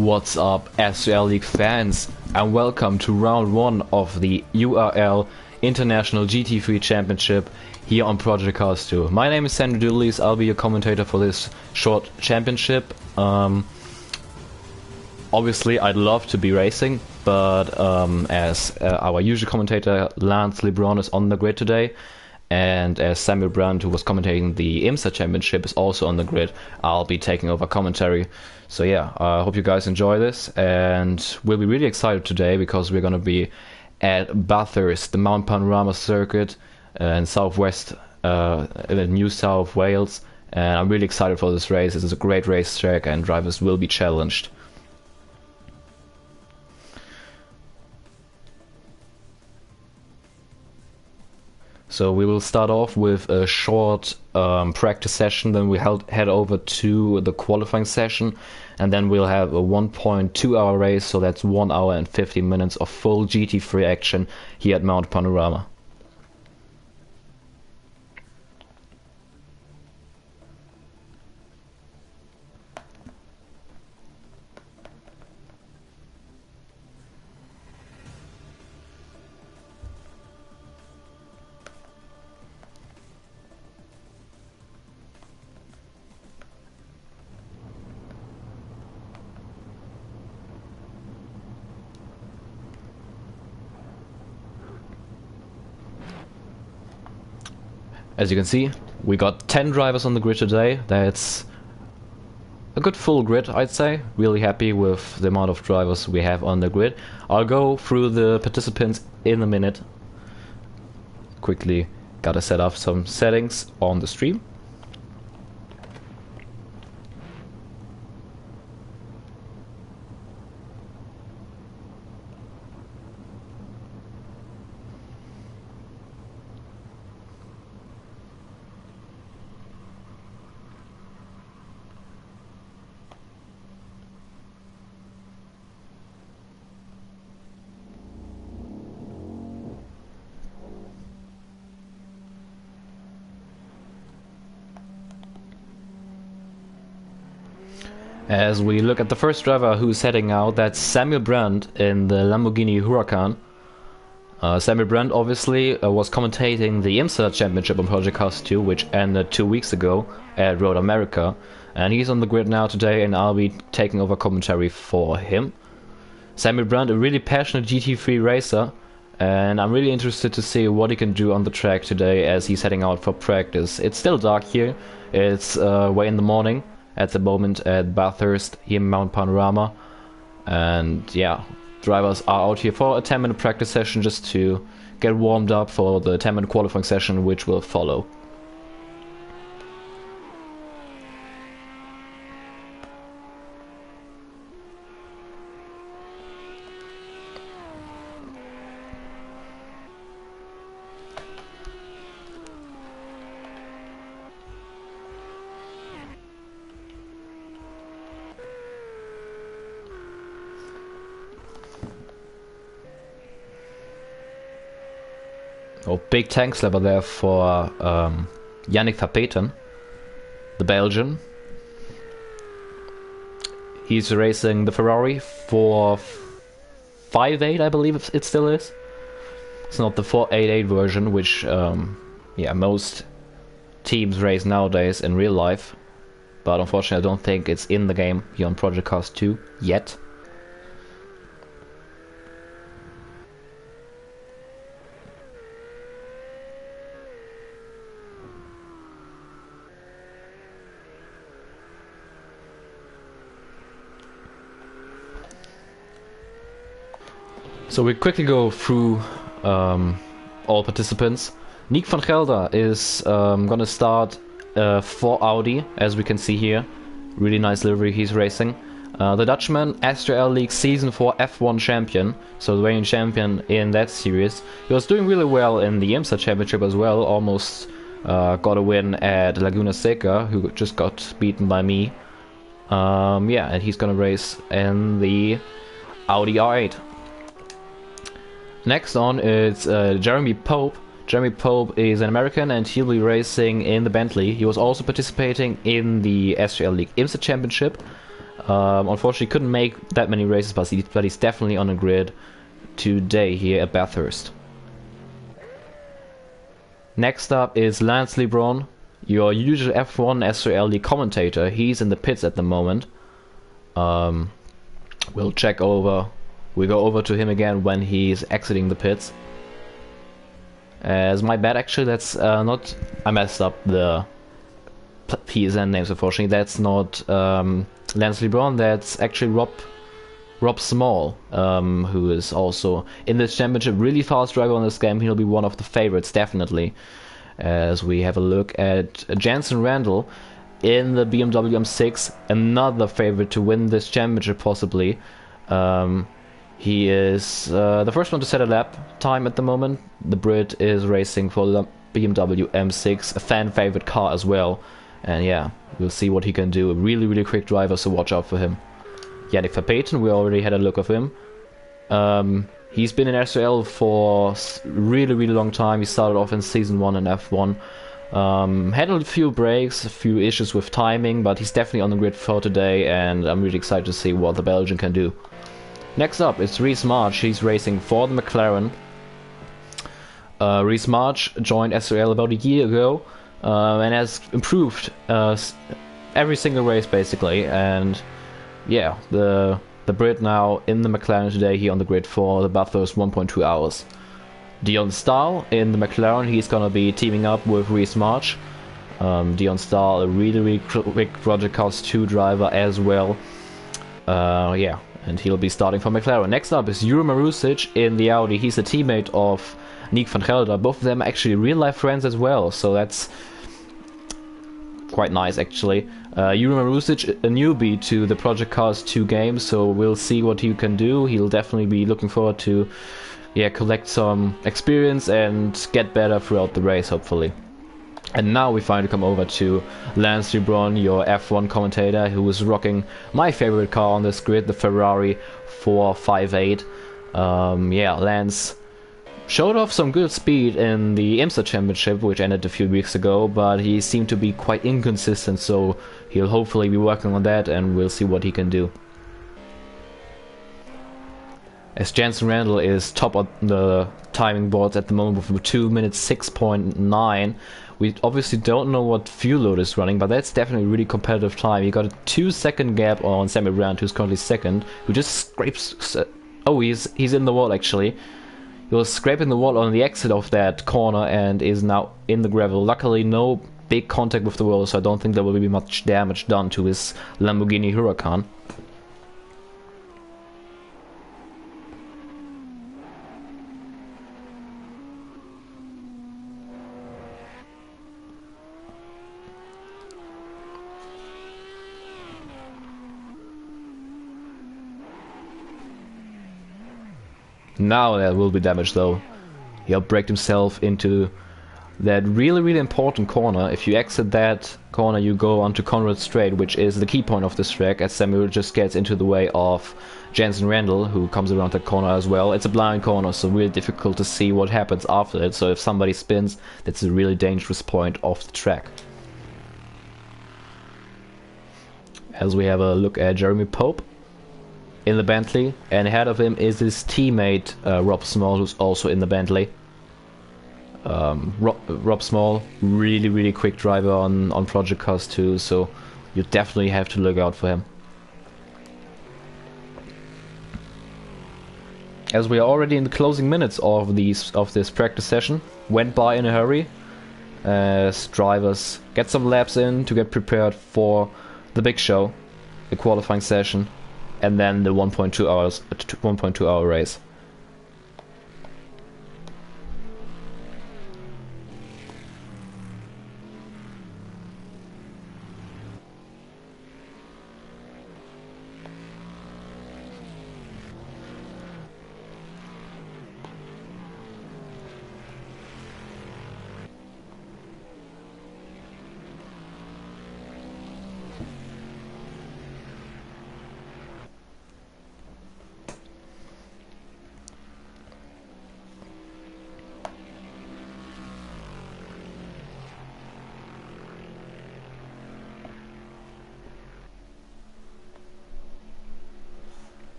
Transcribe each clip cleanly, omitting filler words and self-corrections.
What's up, SRL League fans, and welcome to round 1 of the URL International GT3 Championship here on Project Cars 2. My name is Sandro Doulis. I'll be your commentator for this short championship. Obviously, I'd love to be racing, but as our usual commentator Leblanc is on the grid today, and as Sami Brandt, who was commentating the IMSA Championship, is also on the grid, I'll be taking over commentary. So yeah, I hope you guys enjoy this, and we'll be really excited today because we're going to be at Bathurst, the Mount Panorama circuit in southwest New South Wales, and I'm really excited for this race. This is a great racetrack and drivers will be challenged. So we will start off with a short practice session, then we head over to the qualifying session, and then we'll have a 1.2 hour race, so that's 1 hour and 50 minutes of full GT3 action here at Mount Panorama. As you can see, we got 10 drivers on the grid today. That's a good full grid, I'd say. Really happy with the amount of drivers we have on the grid. I'll go through the participants in a minute. Quickly gotta set up some settings on the stream. As we look at the first driver who's heading out, that's Sami Brandt in the Lamborghini Huracan. Sami Brandt obviously was commentating the IMSA Championship on Project Cars 2, which ended 2 weeks ago at Road America. And he's on the grid now today, and I'll be taking over commentary for him. Sami Brandt, a really passionate GT3 racer, and I'm really interested to see what he can do on the track today as he's heading out for practice. It's still dark here, it's way in the morning at the moment at Bathurst here in Mount Panorama, and yeah, drivers are out here for a 10-minute practice session just to get warmed up for the 10-minute qualifying session which will follow. Oh, big tank slapper there for Yannick Verpeten, the Belgian. He's racing the Ferrari for 5.8, I believe it still is. It's not the 4.88 version, which yeah, most teams race nowadays in real life. But unfortunately, I don't think it's in the game here on Project Cars 2 yet. So we quickly go through all participants. Nick van Gelder is gonna start for Audi, as we can see here. Really nice livery he's racing. The Dutchman, SRL League Season 4 F1 champion, so the reigning champion in that series. He was doing really well in the IMSA Championship as well, almost got a win at Laguna Seca, who just got beaten by me. Yeah, and he's gonna race in the Audi R8. Next on is Jeremy Pope. Jeremy Pope is an American and he'll be racing in the Bentley. He was also participating in the SRL League IMSA Championship. Unfortunately, couldn't make that many races, but he's definitely on the grid today here at Bathurst. Next up is Lance Leblanc, your usual F1 SRL commentator. He's in the pits at the moment. We'll go over to him again when he's exiting the pits. As my bad, actually, that's not. I messed up the PSN names, unfortunately. That's not Lance Leblanc, that's actually Rob Small, who is also in this championship. Really fast driver on this game. He'll be one of the favorites, definitely. As we have a look at Jenson Randell in the BMW M6, another favorite to win this championship, possibly. He is the first one to set a lap time at the moment. The Brit is racing for the BMW M6, a fan favorite car as well. And yeah, we'll see what he can do. A really, really quick driver, so watch out for him. Yannick Verpeten, we already had a look of him. He's been in SRL for really, really long time. He started off in Season 1 in F1. Had a few breaks, a few issues with timing, but he's definitely on the grid for today, and I'm really excited to see what the Belgian can do. Next up is Rhys March. He's racing for the McLaren. Rhys March joined SRL about a year ago, and has improved every single race basically. And yeah, the Brit now in the McLaren today, here on the grid for the Bathurst 1.2 hours. Dion Stahl in the McLaren, he's gonna be teaming up with Rhys March. Dion Stahl, a really, really quick Project Cars 2 driver as well. Yeah, and he'll be starting for McLaren. Next up is Jure Marusic in the Audi. He's a teammate of Nick van Gelder. Both of them are actually real-life friends as well, so that's quite nice, actually. Jure Marusic, a newbie to the Project Cars 2 game, so we'll see what he can do. He'll definitely be looking forward to, yeah, collect some experience and get better throughout the race, hopefully. And now we finally come over to Lance Leblanc, your F1 commentator, who is rocking my favorite car on this grid, the Ferrari 458. Yeah, Lance showed off some good speed in the IMSA Championship, which ended a few weeks ago, but he seemed to be quite inconsistent, so he'll hopefully be working on that, and we'll see what he can do. As Jensen Randall is top on the timing boards at the moment with 2 minutes 6.9. We obviously don't know what fuel load is running, but that's definitely a really competitive time. You got a 2-second gap on Sami Brandt, who's currently second, who just scrapes... oh, he's in the wall, actually. He was scraping the wall on the exit of that corner and is now in the gravel. Luckily, no big contact with the wall, so I don't think there will be much damage done to his Lamborghini Huracan. Now there will be damage though. He outbraked himself into that really, really important corner. If you exit that corner, you go onto Conrad Straight, which is the key point of this track, as Samuel just gets into the way of Jensen Randall, who comes around that corner as well. It's a blind corner, so really difficult to see what happens after it. So if somebody spins, that's a really dangerous point of the track. As we have a look at Jeremy Pope in the Bentley, and ahead of him is his teammate Rob Small, who's also in the Bentley. Rob Small, really, really quick driver on Project Cars 2, so you definitely have to look out for him. As we are already in the closing minutes of this practice session, went by in a hurry, as drivers get some laps in to get prepared for the big show, the qualifying session, and then the 1.2 hour race.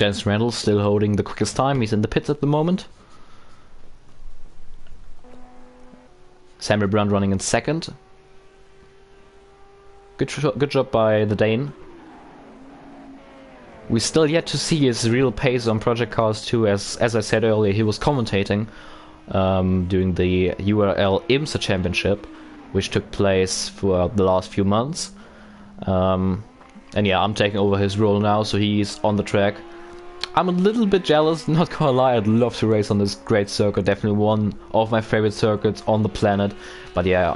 Jenson Randall still holding the quickest time. He's in the pits at the moment. Sami Brandt running in second. Good job by the Dane. We still yet to see his real pace on Project Cars 2. As I said earlier, he was commentating during the SRL IMSA Championship, which took place for the last few months. And yeah, I'm taking over his role now, so he's on the track. I'm a little bit jealous, not gonna lie. I'd love to race on this great circuit, definitely one of my favorite circuits on the planet. But yeah,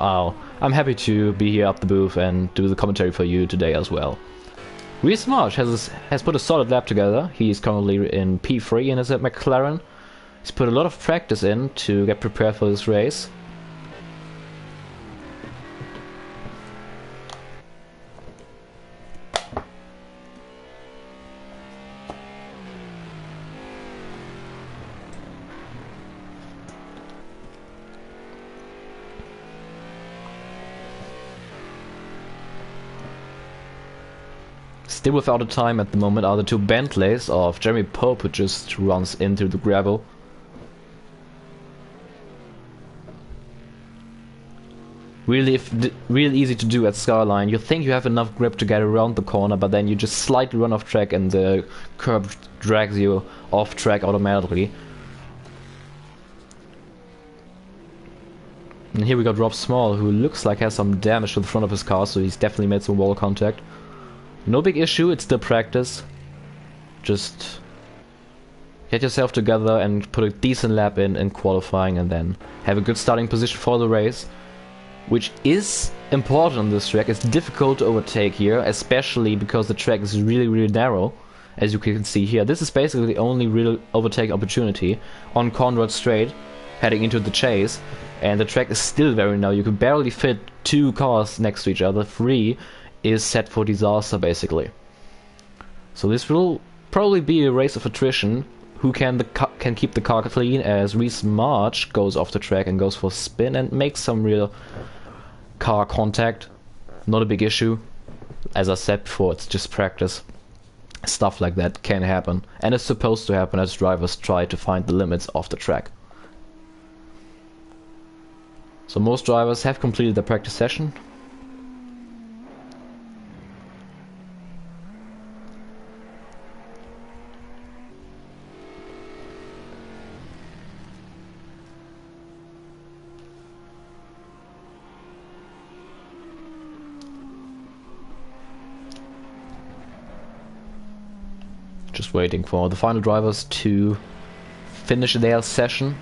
I'm happy to be here up the booth and do the commentary for you today as well. Reece Marsh has put a solid lap together. He's currently in P3 in his McLaren. He's put a lot of practice in to get prepared for this race. Still without a time at the moment are the two Bentleys of Jeremy Pope, who just runs into the gravel. Really easy to do at Skyline. You think you have enough grip to get around the corner, but then you just slightly run off track and the curb drags you off track automatically. And here we got Rob Small, who looks like has some damage to the front of his car, so he's definitely made some wall contact. No big issue, it's still practice. Just get yourself together and put a decent lap in qualifying, and then have a good starting position for the race, which is important on this track. It's difficult to overtake here, especially because the track is really narrow, as you can see here. This is basically the only real overtake opportunity on Conrad Straight, heading into the chase, and the track is still very narrow. You can barely fit two cars next to each other. Three is set for disaster, basically. So this will probably be a race of attrition. Who can keep the car clean, as Reece Marsh goes off the track and goes for a spin and makes some real car contact. Not a big issue. As I said before, it's just practice. Stuff like that can happen, and it's supposed to happen as drivers try to find the limits of the track. So most drivers have completed their practice session. Just waiting for the final drivers to finish their session.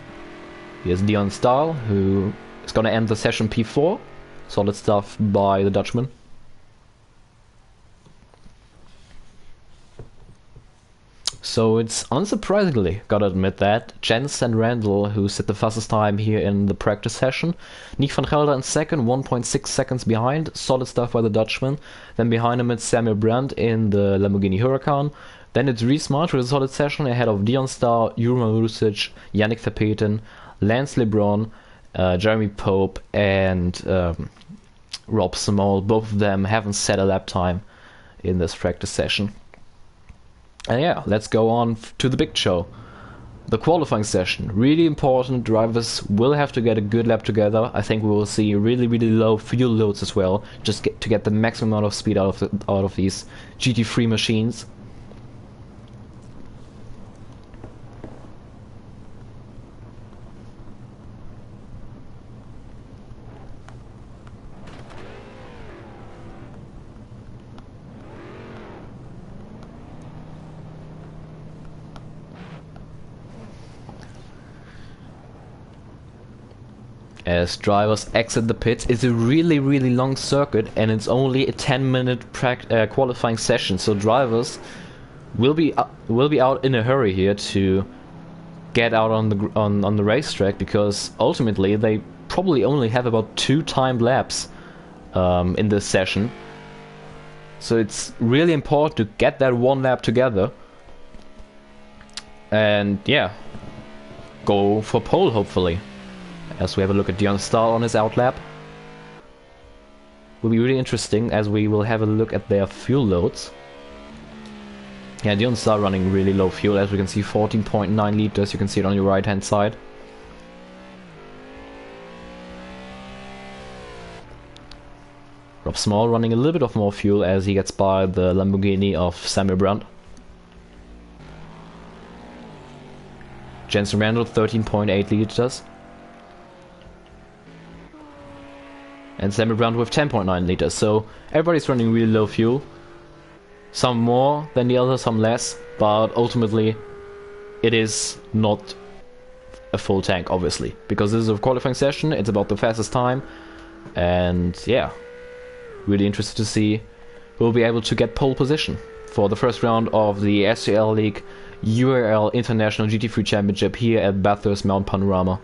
Here's Dion Stahl, who is going to end the session P4. Solid stuff by the Dutchman. So it's unsurprisingly, gotta admit that, Jensen Randell who set the fastest time here in the practice session. Nick van Gelder in second, 1.6 seconds behind. Solid stuff by the Dutchman. Then behind him it's Sami Brandt in the Lamborghini Huracan. Then it's Reece Marsh with a solid session ahead of Dion Stahl, Jurma Rusic, Yannick Verpeten, Lance Leblanc, Jeremy Pope and Rob Small. Both of them haven't set a lap time in this practice session. And yeah, let's go on to the big show. The qualifying session, really important. Drivers will have to get a good lap together. I think we will see really low fuel loads as well, just to get the maximum amount of speed out of these GT3 machines. As drivers exit the pits, it's a really long circuit, and it's only a 10-minute qualifying session. So drivers will be out in a hurry here to get out on the racetrack, because ultimately they probably only have about 2 timed laps in this session. So it's really important to get that 1 lap together, and yeah, go for pole hopefully. As we have a look at Dion Stahl on his outlap. Will be really interesting, as we will have a look at their fuel loads. Yeah, the others are running really low fuel, as we can see, 14.9 liters. You can see it on your right hand side. Rob Small running a little bit of more fuel as he gets by the Lamborghini of Sami Brandt. Jenson Randall 13.8 liters. And Sami Brandt with 10.9 liters. So everybody's running really low fuel. Some more than the others, some less. But ultimately, it is not a full tank, obviously. Because this is a qualifying session, it's about the fastest time. And yeah, really interested to see who will be able to get pole position for the first round of the SRL League URL International GT3 Championship here at Bathurst Mount Panorama.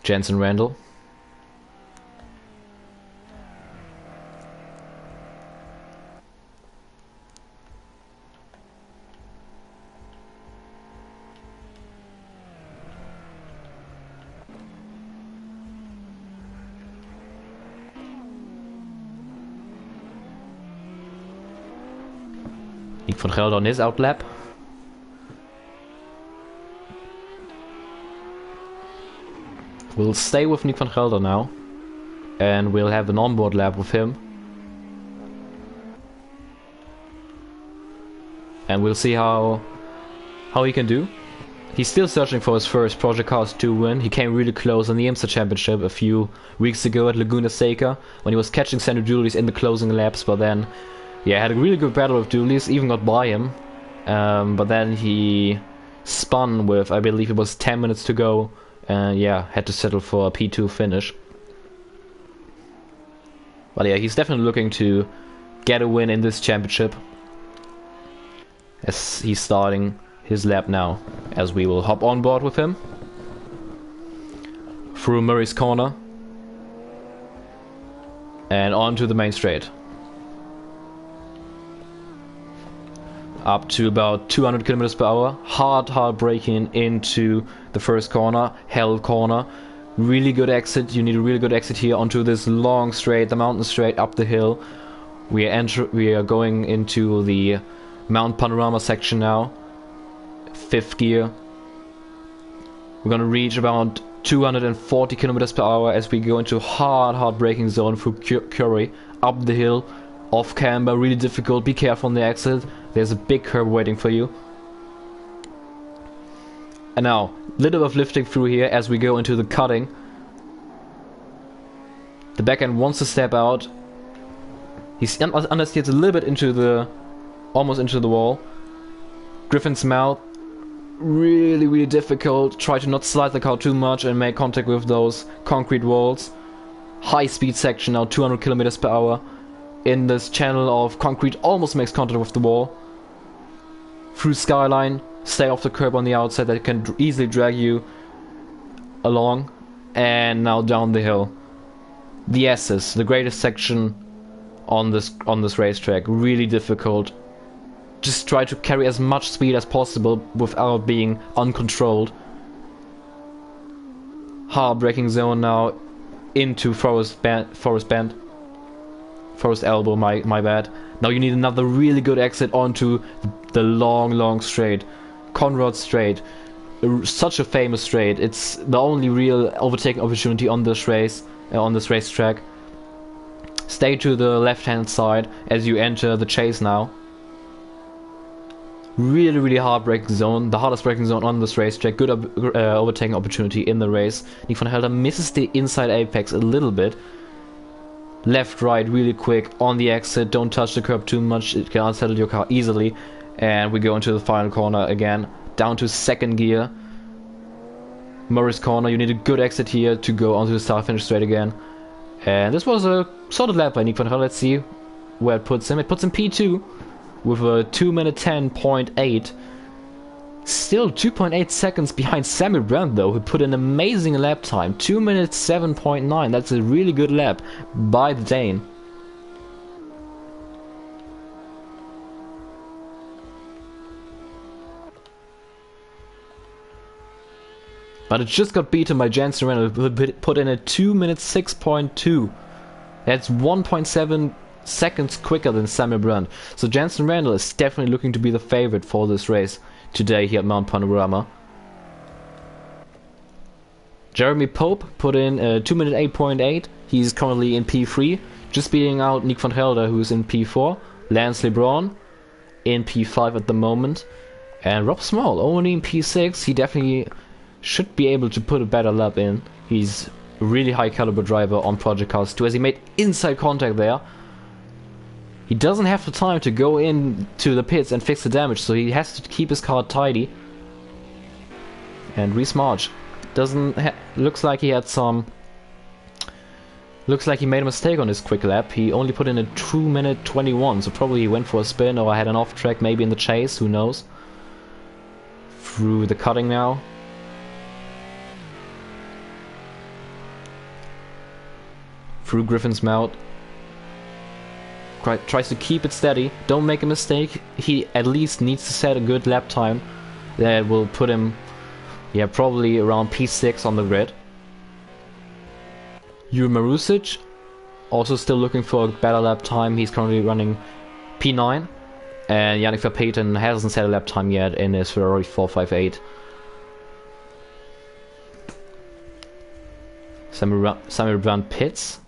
Jensen Randell. Nick van Gelder on his outlap. We'll stay with Nick van Gelder now, and we'll have an onboard lap with him. And we'll see how he can do. He's still searching for his first Project Cars 2 win. He came really close in the IMSA Championship a few weeks ago at Laguna Seca when he was catching Sandro Doulis in the closing laps, but then yeah, had a really good battle with Doulis, even got by him. But then he spun with, I believe it was 10 minutes to go, and yeah, had to settle for a P2 finish. But yeah, he's definitely looking to get a win in this championship, as he's starting his lap now, as we will hop on board with him through Murray's Corner and onto the main straight. Up to about 200 kilometers per hour. Hard braking into the first corner, hell corner. Really good exit. You need a really good exit here onto this long straight, the mountain straight up the hill. We are going into the Mount Panorama section now. 5th gear. We're gonna reach about 240 kilometers per hour as we go into hard braking zone through Curry, up the hill, off camber, really difficult. Be careful on the exit. There's a big curve waiting for you. And now, little bit of lifting through here as we go into the cutting. The back end wants to step out. He's understeered a little bit into the, almost into the wall. Griffin's Mouth, really difficult. Try to not slide the car too much and make contact with those concrete walls. High speed section now, 200 kilometers per hour. In this channel of concrete, almost makes contact with the wall. Through Skyline, stay off the curb on the outside, that can easily drag you along. And now down the hill. The S's, the greatest section on this racetrack. Really difficult. Just try to carry as much speed as possible without being uncontrolled. Hard braking zone now into Forest Elbow, my bad. Now you need another really good exit onto the long straight. Conrad Straight. Such a famous straight. It's the only real overtaking opportunity on this race, on this racetrack. Stay to the left hand side as you enter the chase now. Really hard braking zone. The hardest braking zone on this racetrack. Good overtaking opportunity in the race. Nick van Gelder misses the inside apex a little bit. Left, right, really quick on the exit. Don't touch the curb too much. It can unsettle your car easily. And we go into the final corner again. Down to 2nd gear. Murray's Corner. You need a good exit here to go onto the start finish straight again. And this was a solid lap by Nick van Gelder. Let's see where it puts him. It puts him P2 with a 2 minute 10.8. Still 2.8 seconds behind Sami Brandt though, who put an amazing lap time. 2 minutes 7.9. That's a really good lap by the Dane. But it just got beaten by Jenson Randall, who put in a 2 minutes 6.2. That's 1.7 seconds quicker than Sami Brandt. So Jenson Randall is definitely looking to be the favorite for this race today here at Mount Panorama. Jeremy Pope put in a 2 minute 8.8. He's currently in P3, just beating out Nick van Gelder, who's in P4. Lance Leblanc in P5 at the moment. And Rob Small only in P6. He definitely should be able to put a better lap in. He's a really high caliber driver on Project Cars 2, as he made inside contact there. He doesn't have the time to go into the pits and fix the damage, so he has to keep his car tidy. And Reese March looks like he had some... Looks like he made a mistake on his quick lap. He only put in a 2 minute 21, so probably he went for a spin or had an off track, maybe in the chase, who knows. Through the cutting now. Through Griffin's mouth. Tries to keep it steady. Don't make a mistake. He at least needs to set a good lap time that will put him, yeah, probably around P6 on the grid. Jure Marusic also still looking for a better lap time. He's currently running P9. And Yannick Verpeten hasn't set a lap time yet in his Ferrari 458. Sami Brandt pits.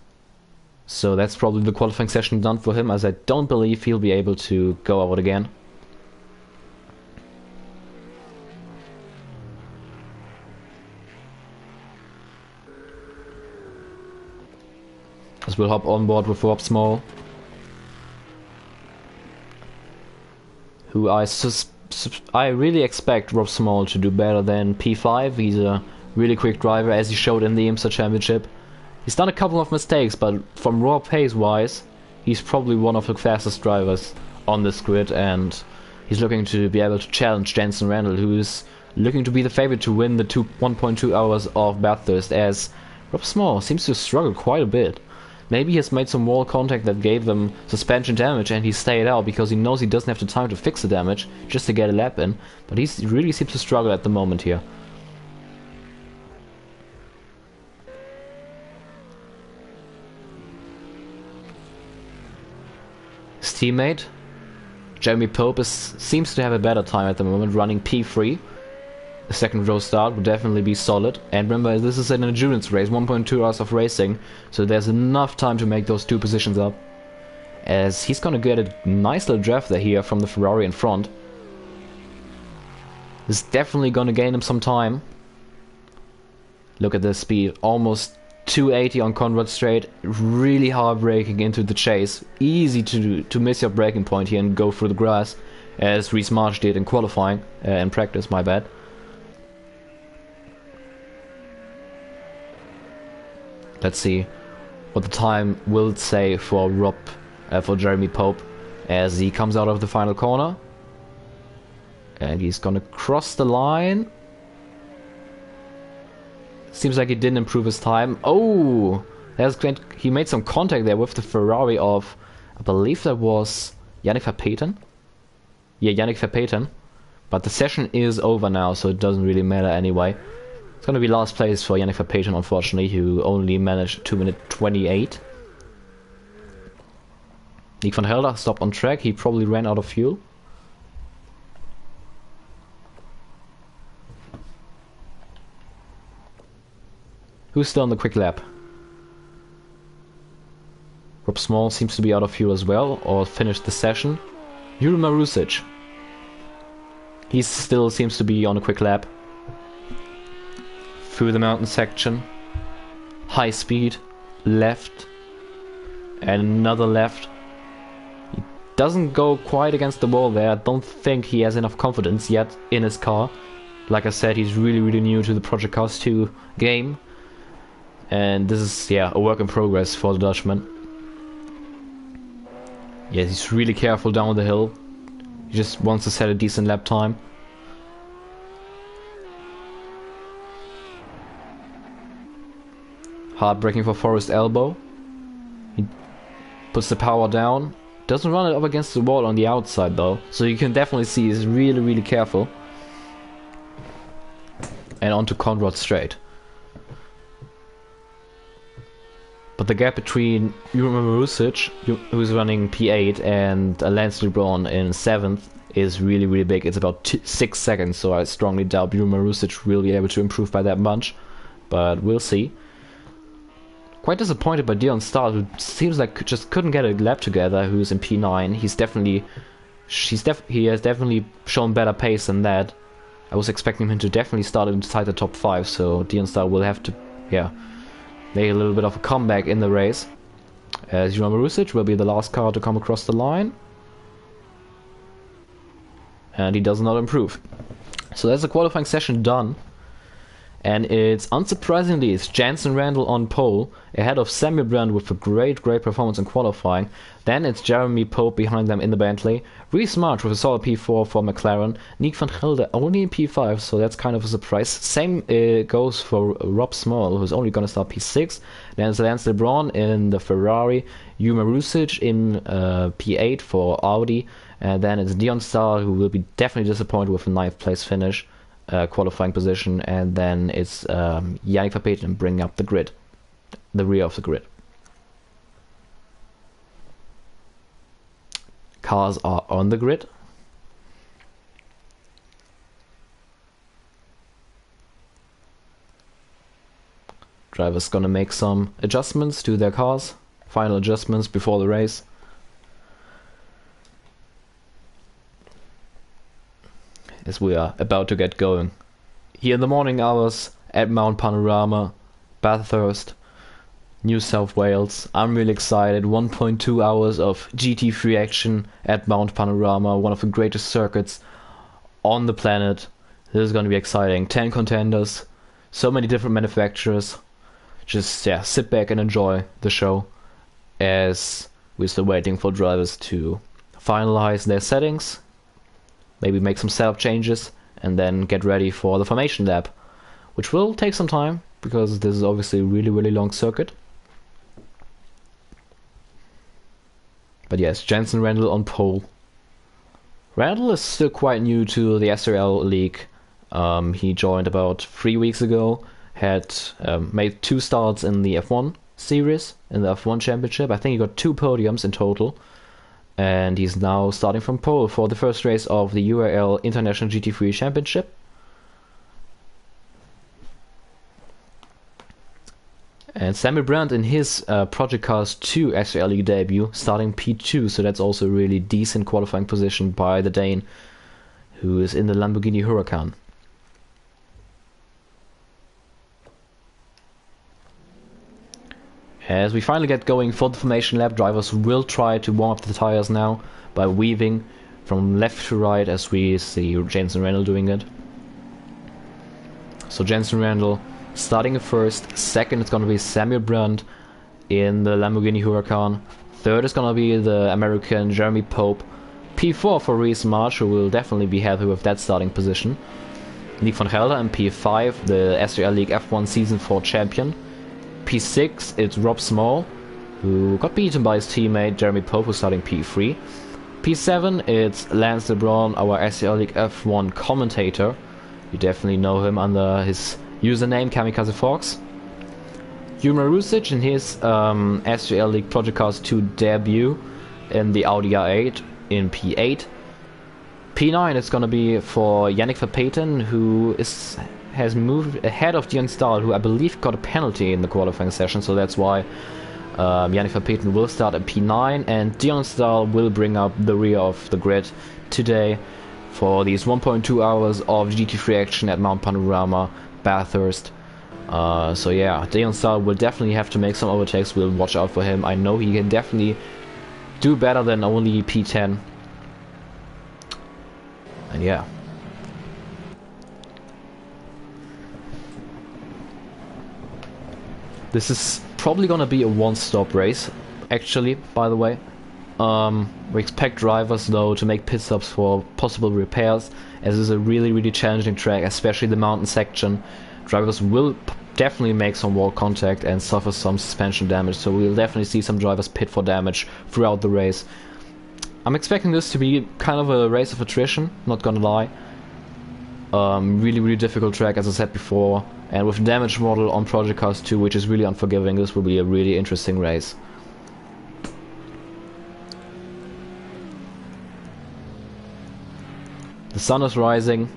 So that's probably the qualifying session done for him, as I don't believe he'll be able to go out again. As we'll hop on board with Rob Small, who I really expect Rob Small to do better than P5. He's a really quick driver, as he showed in the IMSA Championship. He's done a couple of mistakes, but from raw pace wise, he's probably one of the fastest drivers on this grid, and he's looking to be able to challenge Jenson Randall, who's looking to be the favorite to win the 1.2 hours of Bathurst, as Rob Small seems to struggle quite a bit. Maybe he has made some wall contact that gave them suspension damage and he stayed out because he knows he doesn't have the time to fix the damage just to get a lap in, but he really seems to struggle at the moment here. His teammate, Jeremy Pope, seems to have a better time at the moment, running P3. The second row start would definitely be solid. And remember, this is an endurance race, 1.2 hours of racing, so there's enough time to make those two positions up. As he's gonna get a nice little draft there here from the Ferrari in front. This is definitely gonna gain him some time. Look at the speed, almost 280 on Conrad Straight, really hard braking into the chase. Easy to miss your braking point here and go through the grass, as Reese Marsh did in qualifying, in practice, my bad. Let's see what the time will say for for Jeremy Pope as he comes out of the final corner. And he's gonna cross the line. Seems like he didn't improve his time. Oh, that's great. He made some contact there with the Ferrari of, I believe that was Yannick Verpeten. Yeah, Yannick Verpeten. But the session is over now, so it doesn't really matter anyway. It's gonna be last place for Yannick Verpeten, unfortunately, who only managed 2 minute 28. Nick van Gelder stopped on track. He probably ran out of fuel. Who's still on the quick lap? Rob Small seems to be out of fuel as well, or finished the session. Jure Marusic. He still seems to be on a quick lap. Through the mountain section. High speed. Left. And another left. He doesn't go quite against the wall there. I don't think he has enough confidence yet in his car. Like I said, he's really new to the Project Cars 2 game. And this is, yeah, a work in progress for the Dutchman. Yeah, he's really careful down the hill. He just wants to set a decent lap time. Hard braking for Forrest Elbow. He puts the power down. Doesn't run it up against the wall on the outside though. So you can definitely see he's really careful. and onto Conrad straight. But the gap between Juraj Marusic, who's running P8, and Lance Leblanc in 7th is really, really big. It's about 6 seconds, so I strongly doubt Juraj Marusic will be able to improve by that much. But we'll see. Quite disappointed by Dion Stahl, who seems like just couldn't get a lap together, who's in P9. He has definitely shown better pace than that. I was expecting him to definitely start inside the top 5, so Dion Stahl will have to, make a little bit of a comeback in the race. As Juraj Marusic will be the last car to come across the line. And he does not improve. So that's the qualifying session done. And it's unsurprisingly, it's Jenson Randall on pole, ahead of Sami Brandt with a great performance in qualifying. Then it's Jeremy Pope behind them in the Bentley. Reece March with a solid P4 for McLaren. Nick van Gelder only in P5, so that's kind of a surprise. Same goes for Rob Small, who's only going to start P6. Then it's Lance Leblanc in the Ferrari. Juraj Marusic in P8 for Audi. And then it's Dion Stahl, who will be definitely disappointed with a 9th place finish. Qualifying position, and then it's Yannick Verstappen bringing up the grid, the rear of the grid. Cars are on the grid. Drivers gonna make some adjustments to their cars, final adjustments before the race. As we are about to get going. Here in the morning hours at Mount Panorama, Bathurst, New South Wales. I'm really excited. 1.2 hours of GT3 action at Mount Panorama, one of the greatest circuits on the planet. This is going to be exciting. 10 contenders, so many different manufacturers. Just sit back and enjoy the show as we're still waiting for drivers to finalize their settings. Maybe make some setup changes, and then get ready for the formation lap, which will take some time, because this is obviously a really, really long circuit. But yes, Jenson Randall on pole. Randall is still quite new to the SRL league. He joined about 3 weeks ago, had made 2 starts in the F1 series, in the F1 Championship. I think he got 2 podiums in total. And he's now starting from pole for the first race of the URL International GT3 Championship. And Sami Brandt in his Project Cars 2 SRL League debut, starting P2, so that's also a really decent qualifying position by the Dane, who is in the Lamborghini Huracan. As we finally get going for the formation lap, drivers will try to warm up the tires now by weaving from left to right, as we see Jenson Randall doing it. So Jenson Randall starting at first, second it's going to be Sami Brandt in the Lamborghini Huracan, third is going to be the American Jeremy Pope, P4 for Reece March, who will definitely be happy with that starting position, Nick van Gelder in P5, the SRL League F1 Season 4 champion. P6, it's Rob Small, who got beaten by his teammate Jeremy Pope, who's starting P3. P7, it's Lance Leblanc, our SRL League F1 commentator. You definitely know him under his username Kamikaze Fox. Juraj Marusic in his SRL League Project Cars 2 debut in the Audi R8 in P8. P9 is going to be for Yannick Verstappen, who has moved ahead of Dion Stahl, who I believe got a penalty in the qualifying session, so that's why Yannick Verstappen will start at P9, and Dion Stahl will bring up the rear of the grid today for these 1.2 hours of GT3 action at Mount Panorama, Bathurst. So yeah, Dion Stahl will definitely have to make some overtakes. We'll watch out for him. I know he can definitely do better than only P10. And yeah. This is probably gonna be a one-stop race, actually, by the way. We expect drivers, though, to make pit stops for possible repairs, as this is a really, really challenging track, especially the mountain section. Drivers will definitely make some wall contact and suffer some suspension damage, so we'll definitely see some drivers pit for damage throughout the race. I'm expecting this to be kind of a race of attrition, not gonna lie. Really difficult track, as I said before, and with damage model on Project Cars 2, which is really unforgiving, this will be a really interesting race. The sun is rising.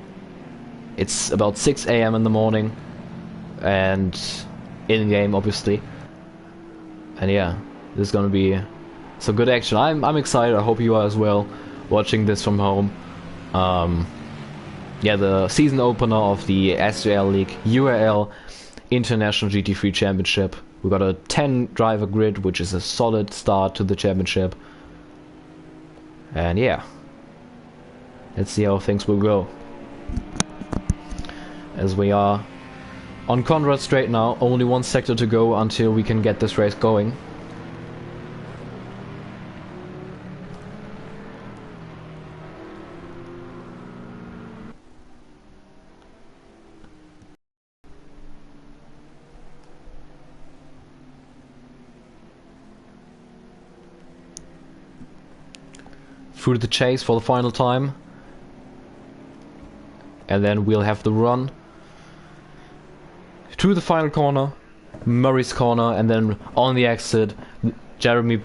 It's about 6 AM in the morning, and in game obviously. And yeah, this is gonna be some good action. I'm excited. I hope you are as well, watching this from home. Yeah, the season opener of the SRL League URL International GT3 Championship. We got a 10 driver grid, which is a solid start to the championship. And yeah, let's see how things will go. As we are on Conrad Straight now, only one sector to go until we can get this race going. Through the chase for the final time, and then we'll have the run to the final corner, Murray's corner, and then on the exit, Jensen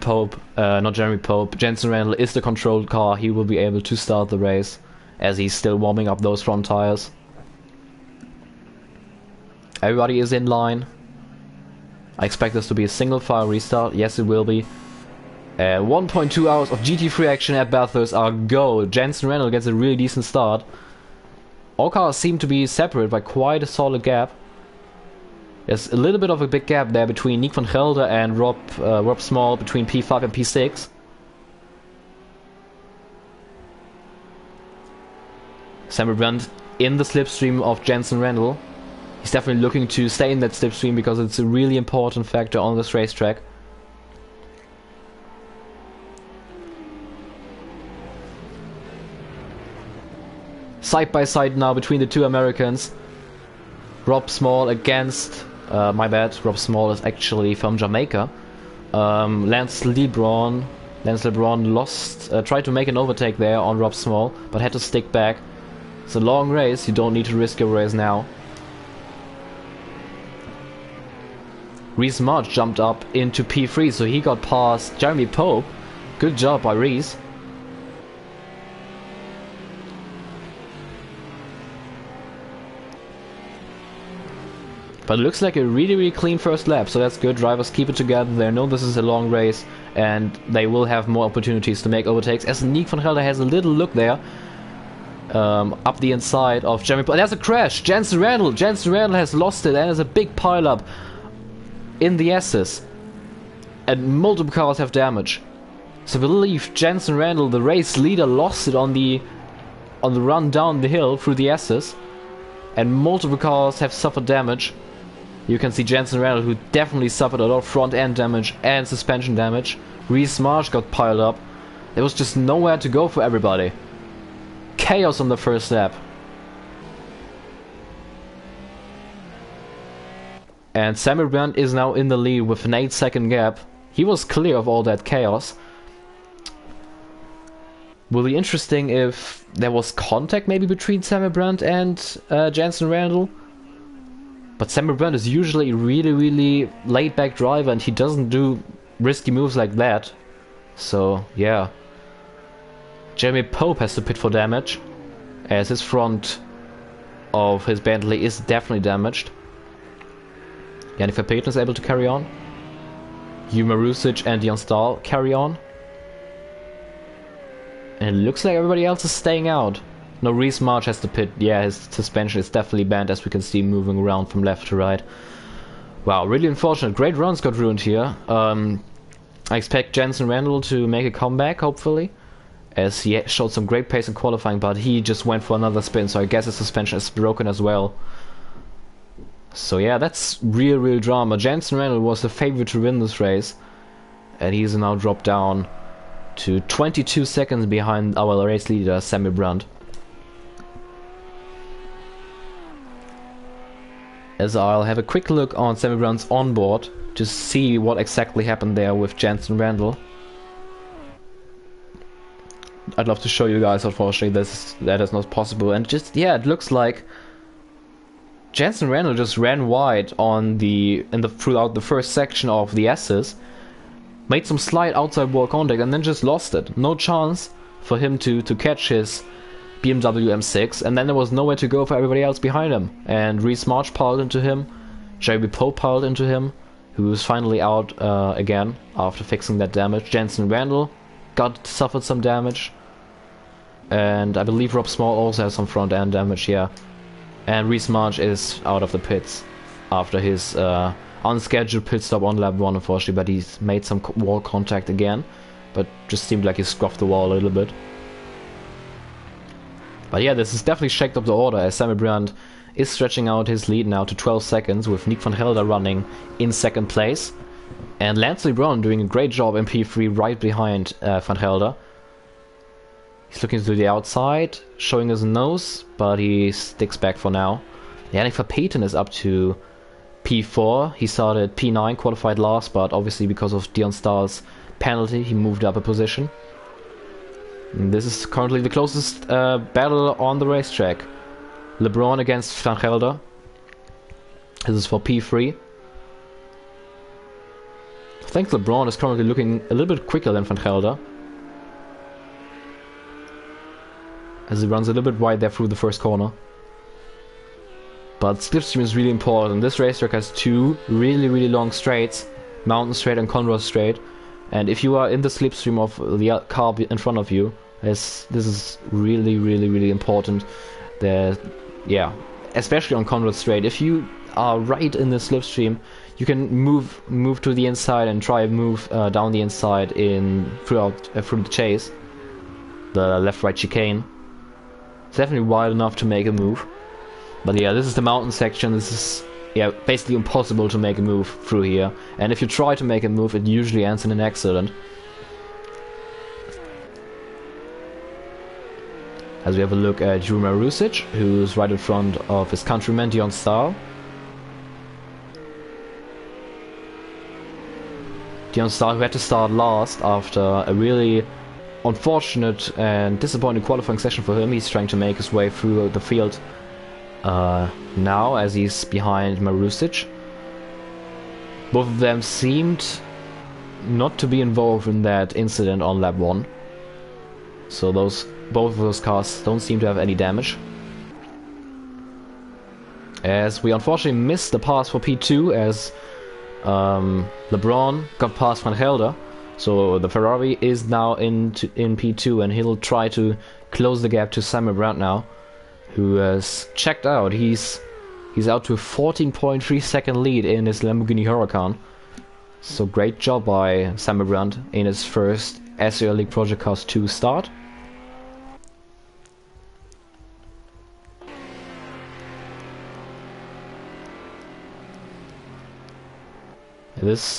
Randall is the controlled car. He will be able to start the race as he's still warming up those front tires. Everybody is in line. I expect this to be a single file restart. Yes, it will be. 1.2 hours of GT3 action at Bathurst are go. Jenson Randall gets a really decent start. All cars seem to be separated by quite a solid gap. There's a little bit of a big gap there between Nick van Gelder and Rob Small, between P5 and P6. Sami Brandt in the slipstream of Jenson Randall. He's definitely looking to stay in that slipstream because it's a really important factor on this racetrack. Side by side now between the two Americans. Rob Small against, my bad, Rob Small is actually from Jamaica. Lance Leblanc lost, tried to make an overtake there on Rob Small, but had to stick back. It's a long race, you don't need to risk your race now. Reese March jumped up into P3, so he got past Jeremy Pope. Good job by Reese. But it looks like a really clean first lap, so that's good. Drivers keep it together. They know this is a long race, and they will have more opportunities to make overtakes. As Nick van Gelder has a little look there, up the inside of Jeremy. There's a crash. Jensen Randall has lost it, and there's a big pile up in the S's, and multiple cars have damage. So I believe Jensen Randall, the race leader, lost it on the run down the hill through the S's, and multiple cars have suffered damage. You can see Jenson Randall, who definitely suffered a lot of front end damage and suspension damage. Reese Marsh got piled up. There was just nowhere to go for everybody. Chaos on the first lap. And Sami Brandt is now in the lead with an 8-second gap. He was clear of all that chaos. Will be interesting if there was contact maybe between Sami Brandt and Jenson Randall. But Sami Brandt is usually a really laid-back driver, and he doesn't do risky moves like that. So, yeah. Jeremy Pope has to pit for damage, as his front of his Bentley is definitely damaged. Yannick Verpeten is able to carry on. Hugh Marusic and Jan Stahl carry on. And it looks like everybody else is staying out. No, Reese March has to pit. Yeah, his suspension is definitely banned, as we can see moving around from left to right. Wow, really unfortunate. Great runs got ruined here. I expect Jenson Randall to make a comeback, hopefully, as he showed some great pace in qualifying, but he just went for another spin, so I guess his suspension is broken as well. So yeah, that's real drama. Jenson Randall was the favorite to win this race, and he's now dropped down to 22 seconds behind our race leader, Sami Brandt. As I'll have a quick look on Sami Brandt's onboard to see what exactly happened there with Jenson Randall. I'd love to show you guys. Unfortunately, that is not possible. And just yeah, it looks like Jenson Randall just ran wide on throughout the first section of the S's, made some slight outside wall contact, and then just lost it. No chance for him to catch his BMW M6, and then there was nowhere to go for everybody else behind him. And Reese March piled into him, Jeremy Pope piled into him, who was finally out again after fixing that damage. Jenson Randall suffered some damage, and I believe Rob Small also has some front end damage, yeah. And Reese March is out of the pits after his unscheduled pit stop on lap 1, unfortunately, but he's made some wall contact again, but just seemed like he scuffed the wall a little bit. But yeah, this has definitely shaked up the order, as Sami Brandt is stretching out his lead now to 12 seconds, with Nick van Gelder running in second place. And Lance Leblanc doing a great job in P3 right behind van Gelder. He's looking to the outside, showing his nose, but he sticks back for now. Yannick Verpeten is up to P4. He started P9, qualified last, but obviously because of Dion Stahl's penalty, he moved up a position. And this is currently the closest battle on the racetrack. Leblanc against van Gelder. This is for P3. I think Leblanc is currently looking a little bit quicker than van Gelder, as he runs a little bit wide there through the first corner. But slipstream is really important. This racetrack has two really long straights, Mountain Straight and Conrad Straight, and if you are in the slipstream of the car in front of you, this is really important. Yeah, especially on Conrad Straight, if you are right in the slipstream, you can move to the inside and try and move down the inside through the chase, the left-right chicane. It's definitely wide enough to make a move. But yeah, this is the mountain section. This is basically impossible to make a move through here. And if you try to make a move, it usually ends in an accident. As we have a look at Jurma Rusic, who's right in front of his countryman Dion Stahl. Dion Stahl, who had to start last after a really unfortunate and disappointing qualifying session for him. He's trying to make his way through the field now, as he's behind Marusic. Both of them seemed not to be involved in that incident on lap 1. So both of those cars don't seem to have any damage. As we unfortunately missed the pass for P2, as Leblanc got past van Gelder. So the Ferrari is now in P2, and he'll try to close the gap to Sami Brandt now, who has checked out. He's out to a 14.3 second lead in his Lamborghini Huracan. So great job by Sami Brandt in his first SRL League Project Cars 2 start.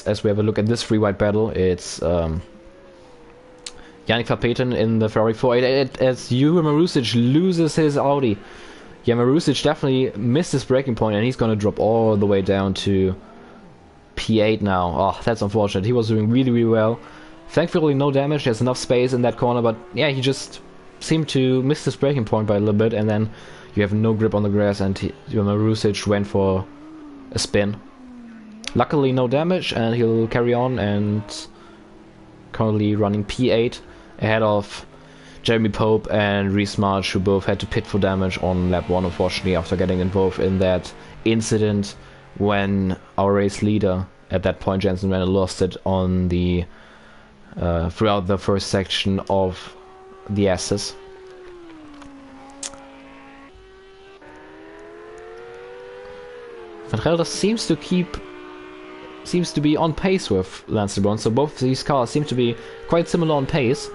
As we have a look at this free wide battle, it's Yannick Verpeten in the Ferrari 488 as Jure Marusic loses his Audi. Yeah, Marusic definitely missed his braking point, and he's gonna drop all the way down to P8 now. Oh, that's unfortunate. He was doing really well. Thankfully no damage, there's enough space in that corner, but yeah, he just seemed to miss his braking point by a little bit, and then you have no grip on the grass, and Marusic went for a spin. Luckily no damage, and he'll carry on, and currently running P8 ahead of Jeremy Pope and Reese March, who both had to pit for damage on lap 1, unfortunately, after getting involved in that incident when our race leader, at that point Jensen Randall, lost it on the throughout the first section of the S's. Van Gelder seems to be on pace with Lance Leblanc, so both of these cars seem to be quite similar on pace.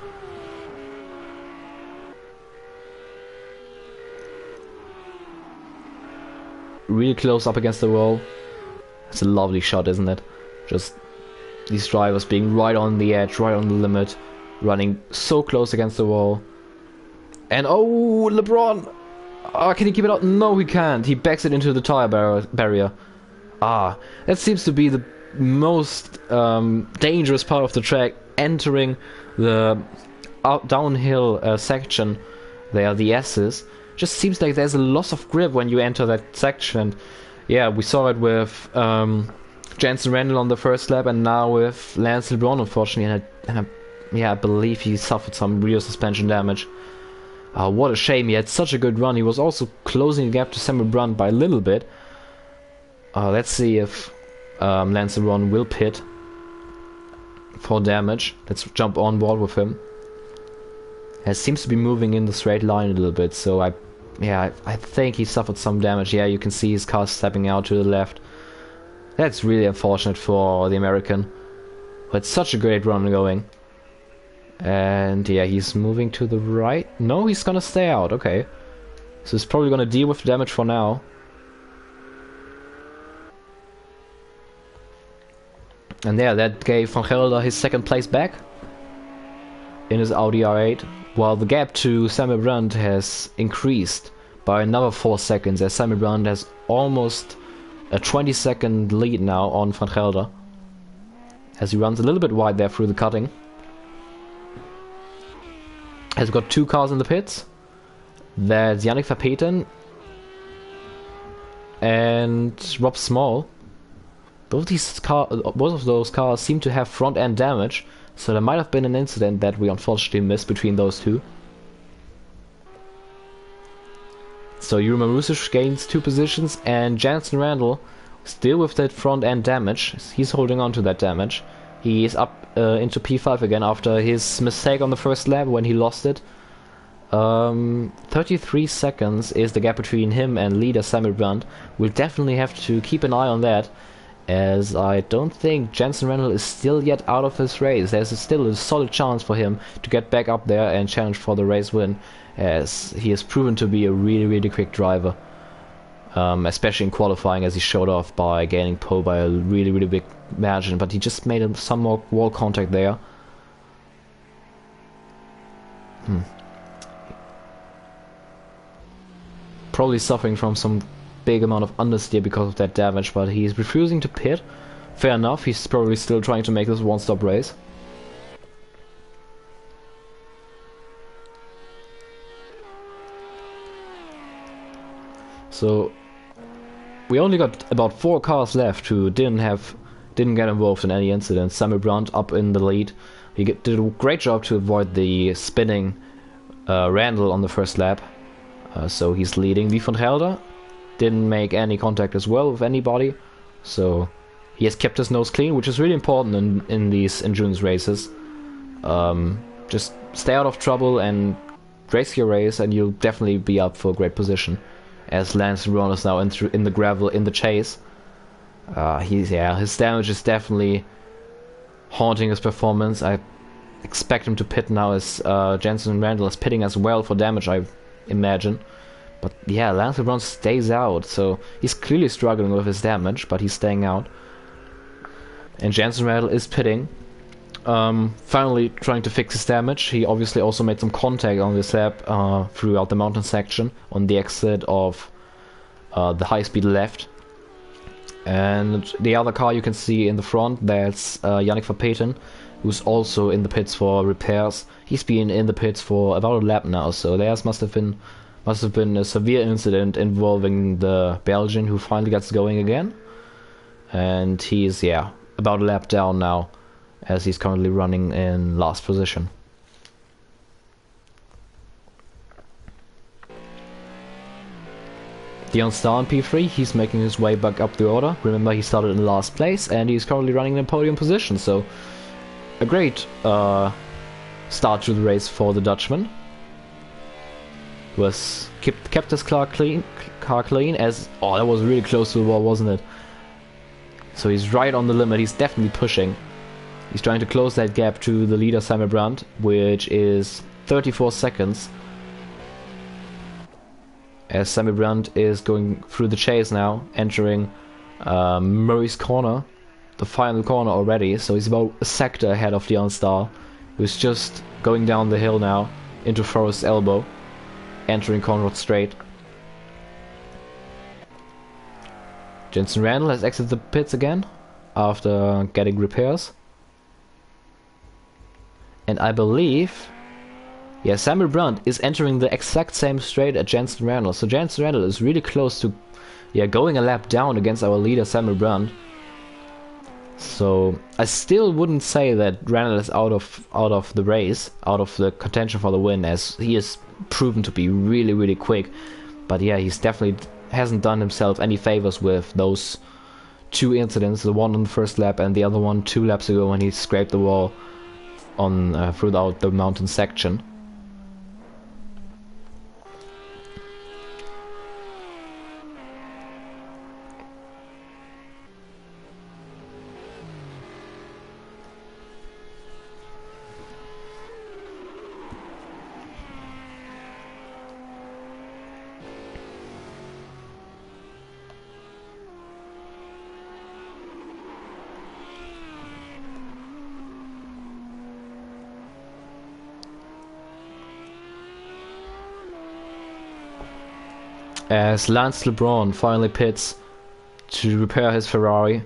Really close up against the wall. It's a lovely shot, isn't it? Just these drivers being right on the edge, right on the limit, running so close against the wall. And oh, Leblanc! Oh, can he keep it up? No, he can't. He backs it into the tire barrier. Ah, that seems to be the most dangerous part of the track, entering the downhill section there, the S's, just seems like there's a loss of grip when you enter that section. Yeah, we saw it with Jenson Randall on the first lap, and now with Lance Leblanc, unfortunately, I believe he suffered some real suspension damage. What a shame, he had such a good run. He was also closing the gap to Sami Brandt by a little bit. Let's see if Lance Leblanc will pit for damage. Let's jump on board with him. It seems to be moving in the straight line a little bit, so I think he suffered some damage. Yeah, you can see his car stepping out to the left. That's really unfortunate for the American. But such a great run going. And yeah, he's moving to the right. No, he's gonna stay out, okay. So he's probably gonna deal with the damage for now. And yeah, that gave Van Gelder his second place back in his Audi R8, while the gap to Sami Brandt has increased by another 4 seconds, as Sami Brandt has almost a 20-second lead now on Van Gelder, as he runs a little bit wide there through the cutting. Has got 2 cars in the pits. That's Yannick Verpeten and Rob Small. Both of those cars seem to have front end damage, so there might have been an incident that we unfortunately missed between those two. So Juri Marusic gains 2 positions, and Jensen Randell, still with that front end damage, he's holding on to that damage. He is up into P5 again after his mistake on the first lap when he lost it. 33 seconds is the gap between him and leader Sami Brandt. We'll definitely have to keep an eye on that, as I don't think Jenson Randall is still yet out of this race. There's still a solid chance for him to get back up there and challenge for the race win, as he has proven to be a really quick driver. Especially in qualifying, as he showed off by gaining pole by a really big margin, but he just made some more wall contact there. Probably suffering from some big amount of understeer because of that damage, but he's refusing to pit. Fair enough, he's probably still trying to make this one-stop race. So we only got about 4 cars left who didn't get involved in any incidents. Sami Brandt up in the lead. He did a great job to avoid the spinning Randall on the first lap. So he's leading. Van Gelder didn't make any contact as well with anybody. So he has kept his nose clean, which is really important in these endurance races. Just stay out of trouble and race your race, and you'll definitely be up for a great position. As Lance Leblanc is now in the gravel in the chase. His damage is definitely haunting his performance. I expect him to pit now, as Jenson Randall is pitting as well for damage, I imagine. But yeah, Lance Leblanc stays out, so he's clearly struggling with his damage, but he's staying out. And Jenson Randall is pitting, finally trying to fix his damage. He obviously also made some contact on this lap throughout the mountain section on the exit of the high-speed left. And the other car you can see in the front, that's Yannick Verpeten, who's also in the pits for repairs. He's been in the pits for about a lap now, so there must have been a severe incident involving the Belgian, who finally gets going again. And he's about a lap down now, as he's currently running in last position. Dion Star in P3, he's making his way back up the order. Remember, he started in last place, and he's currently running in podium position, so a great start to the race for the Dutchman. Kept his car clean, as... Oh, that was really close to the wall, wasn't it? So he's right on the limit, he's definitely pushing. He's trying to close that gap to the leader Sami Brandt, which is 34 seconds. As Sami Brandt is going through the chase now, entering Murray's corner, the final corner already, so he's about a sector ahead of the Star, who's just going down the hill now into Forest's elbow, entering Conrad straight. Jenson Randall has exited the pits again after getting repairs. And I believe Yeah, Sami Brandt is entering the exact same straight as Jenson Randall, so Jenson Randall is really close to going a lap down against our leader Sami Brandt. So I still wouldn't say that Randall is out of the race, out of the contention for the win, as he is proven to be really quick. But yeah, he's definitely hasn't done himself any favors with those two incidents, the one on the first lap and the other one 2 laps ago when he scraped the wall on throughout the mountain section. As Lance Leblanc finally pits to repair his Ferrari.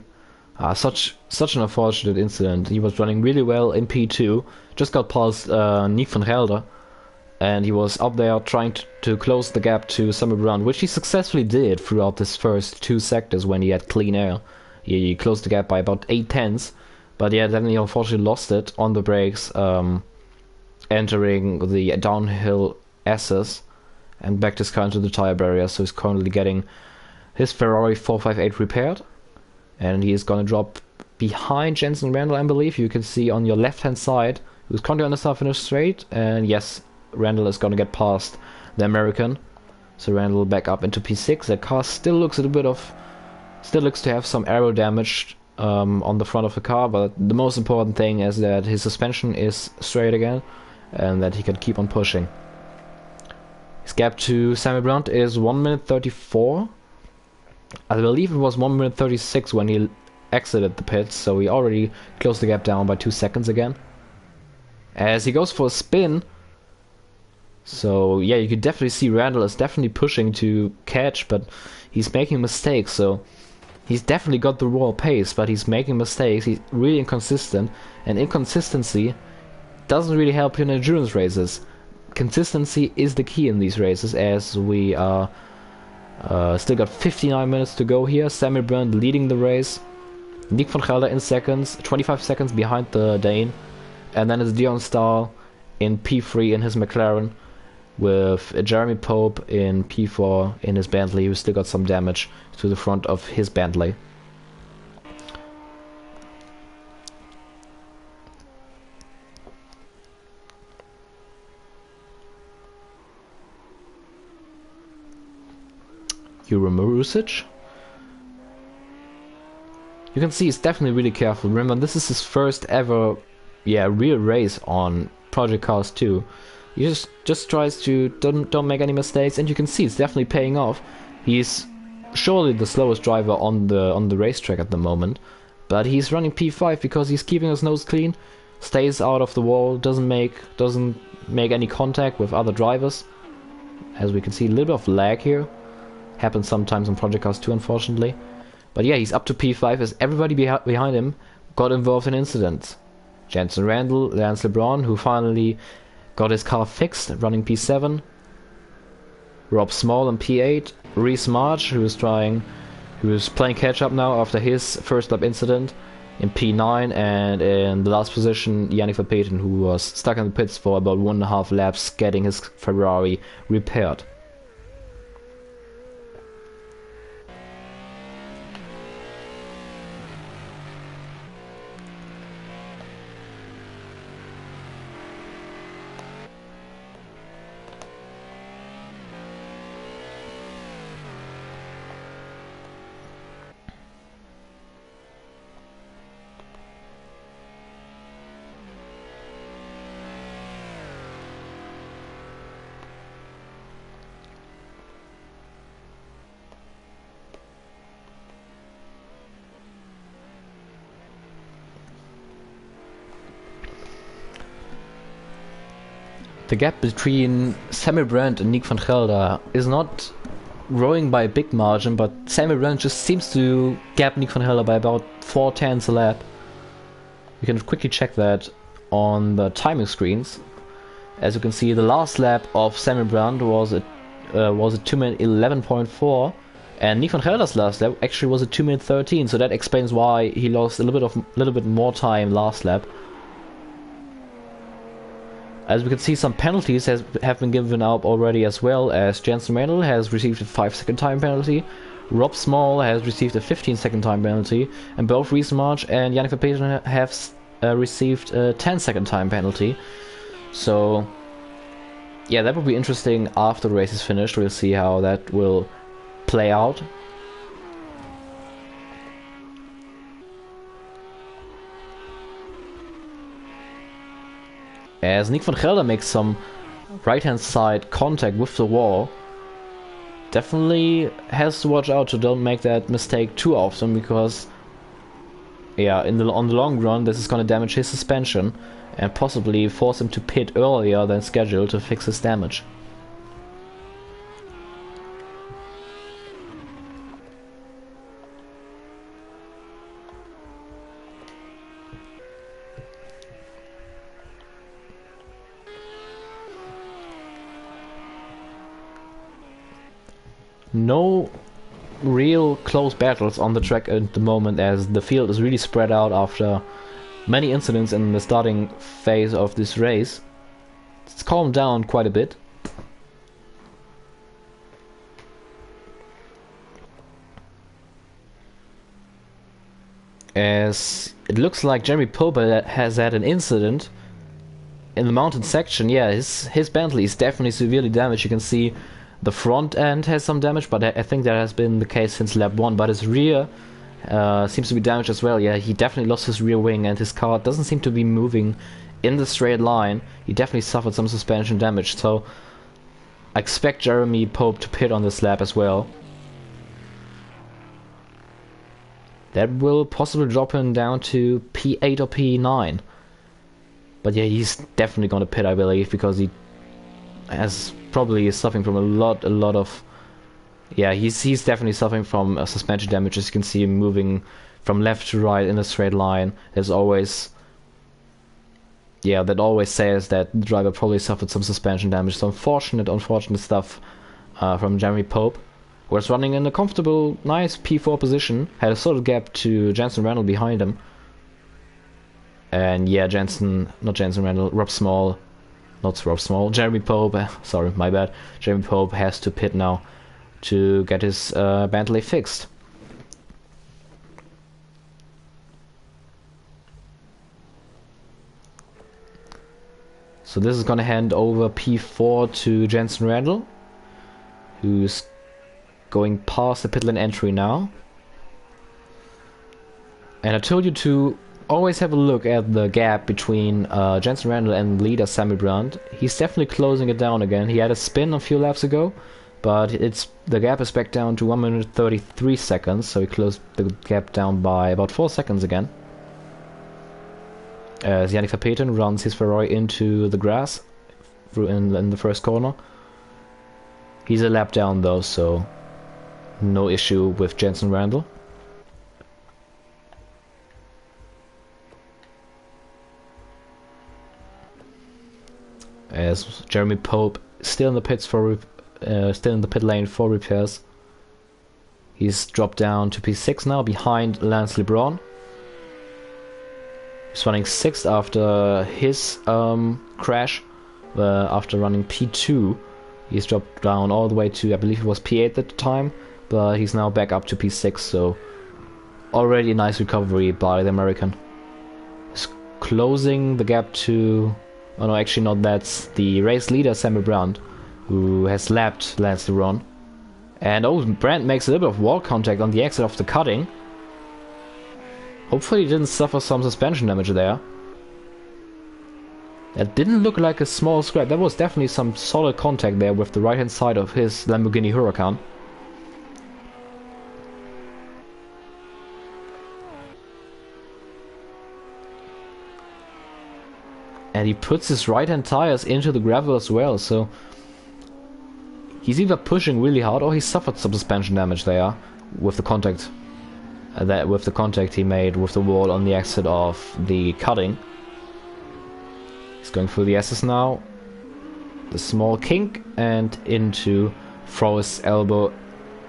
Such an unfortunate incident. He was running really well in P2, just got past Nick van Gelder, and he was up there trying to close the gap to Sami Brandt, which he successfully did throughout this first 2 sectors when he had clean air. He closed the gap by about 8 tenths, but yeah, then he unfortunately lost it on the brakes, entering the downhill S's. And backed his car into the tire barrier, so he's currently getting his Ferrari 458 repaired. And he is going to drop behind Jensen Randall, I believe. You can see on your left hand side, who's currently on the start finish straight. And yes, Randall is going to get past the American. So Randall back up into P6. The car still looks to have some aero damage on the front of the car. But the most important thing is that his suspension is straight again and that he can keep on pushing. His gap to Sami Brandt is 1 minute 34. I believe it was 1 minute 36 when he exited the pits, so he already closed the gap down by 2 seconds again. As he goes for a spin. So yeah, you could definitely see Randall is definitely pushing to catch, but he's making mistakes, so he's definitely got the raw pace, but he's making mistakes. He's really inconsistent, and inconsistency doesn't really help you in endurance races. Consistency is the key in these races, as we are still got 59 minutes to go here. Sami Brandt leading the race, Nick van Gelder in seconds, 25 seconds behind the Dane, and then it's Dion Stahl in P3 in his McLaren, with Jeremy Pope in P4 in his Bentley, who still got some damage to the front of his Bentley. Marusic. You can see he's definitely really careful. Remember, this is his first ever real race on Project Cars 2. He just tries to don't make any mistakes, and you can see it's definitely paying off. He's surely the slowest driver on the racetrack at the moment, but he's running P5 because he's keeping his nose clean, stays out of the wall, doesn't make any contact with other drivers. As we can see, a little bit of lag here. Happens sometimes on Project Cars 2, unfortunately. But yeah, he's up to P5 as everybody behind him got involved in incidents. Jenson Randall, Lance Leblanc, who finally got his car fixed, running P7. Rob Small in P8. Reese March, who is playing catch up now after his first lap incident, in P9. And in the last position, Yannick Verpeten, who was stuck in the pits for about 1.5 laps, getting his Ferrari repaired. The gap between Sami Brandt and Nick van Gelder is not growing by a big margin, but Sami Brandt just seems to gap Nick van Gelder by about 4 tenths a lap. You can quickly check that on the timing screens. As you can see, the last lap of Sami Brandt was a 2-minute 11.4, and Nick van Gelder's last lap actually was a 2-minute 13. So that explains why he lost a little bit more time last lap. As we can see, some penalties have been given out already, as well as Jenson Randall has received a 5-second time penalty, Rob Small has received a 15-second time penalty, and both Reese March and Yannick Verpeeten have received a 10-second time penalty. So yeah, that will be interesting after the race is finished. We'll see how that will play out. As Nick van Gelder makes some right-hand side contact with the wall, definitely has to watch out to don't make that mistake too often, because yeah, on the long run this is going to damage his suspension and possibly force him to pit earlier than scheduled to fix his damage. No real close battles on the track at the moment, as the field is really spread out after many incidents in the starting phase of this race. It's calmed down quite a bit. As it looks like Jeremy Pope has had an incident in the mountain section. Yeah, his Bentley is definitely severely damaged. You can see the front end has some damage, but I think that has been the case since lap 1. But his rear seems to be damaged as well. Yeah, he definitely lost his rear wing, and his car doesn't seem to be moving in the straight line. He definitely suffered some suspension damage, so I expect Jeremy Pope to pit on this lap as well. That will possibly drop him down to P8 or P9. But yeah, he's definitely going to pit, I believe, because he has probably is suffering from a lot of, yeah, he's definitely suffering from suspension damage. As you can see him moving from left to right in a straight line. There's always, yeah, that always says that the driver probably suffered some suspension damage. So unfortunate stuff from Jeremy Pope, who was running in a comfortable, nice P4 position, had a sort of gap to Jenson Randall behind him. And yeah, Jeremy Pope, sorry, my bad. Jeremy Pope has to pit now to get his Bentley fixed. So this is gonna hand over P4 to Jenson Randall, who's going past the pit lane entry now. And I told you to always have a look at the gap between Jenson Randall and leader Sami Brandt. He's definitely closing it down again. He had a spin a few laps ago, but the gap is back down to 1 minute 33 seconds, so he closed the gap down by about 4 seconds again. As Yannick Verpeeten runs his Ferrari into the grass in the first corner. He's a lap down though, so no issue with Jenson Randall. As Jeremy Pope still in the pit lane for repairs. He's dropped down to P6 now, behind Lance Leblanc. He's running 6th after his crash. After running P2, he's dropped down all the way to, I believe it was P8 at the time, but he's now back up to P6. So already a nice recovery by the American. He's closing the gap to, oh no, actually not, that's the race leader Sami Brandt, who has lapped Lance Leblanc. And oh, Brandt makes a little bit of wall contact on the exit of the cutting. Hopefully he didn't suffer some suspension damage there. That didn't look like a small scrap. That was definitely some solid contact there with the right hand side of his Lamborghini Huracan. And he puts his right hand tires into the gravel as well, so he's either pushing really hard or he suffered some suspension damage there with the contact he made with the wall on the exit of the cutting. He's going through the S's now. the small kink and into Frost's elbow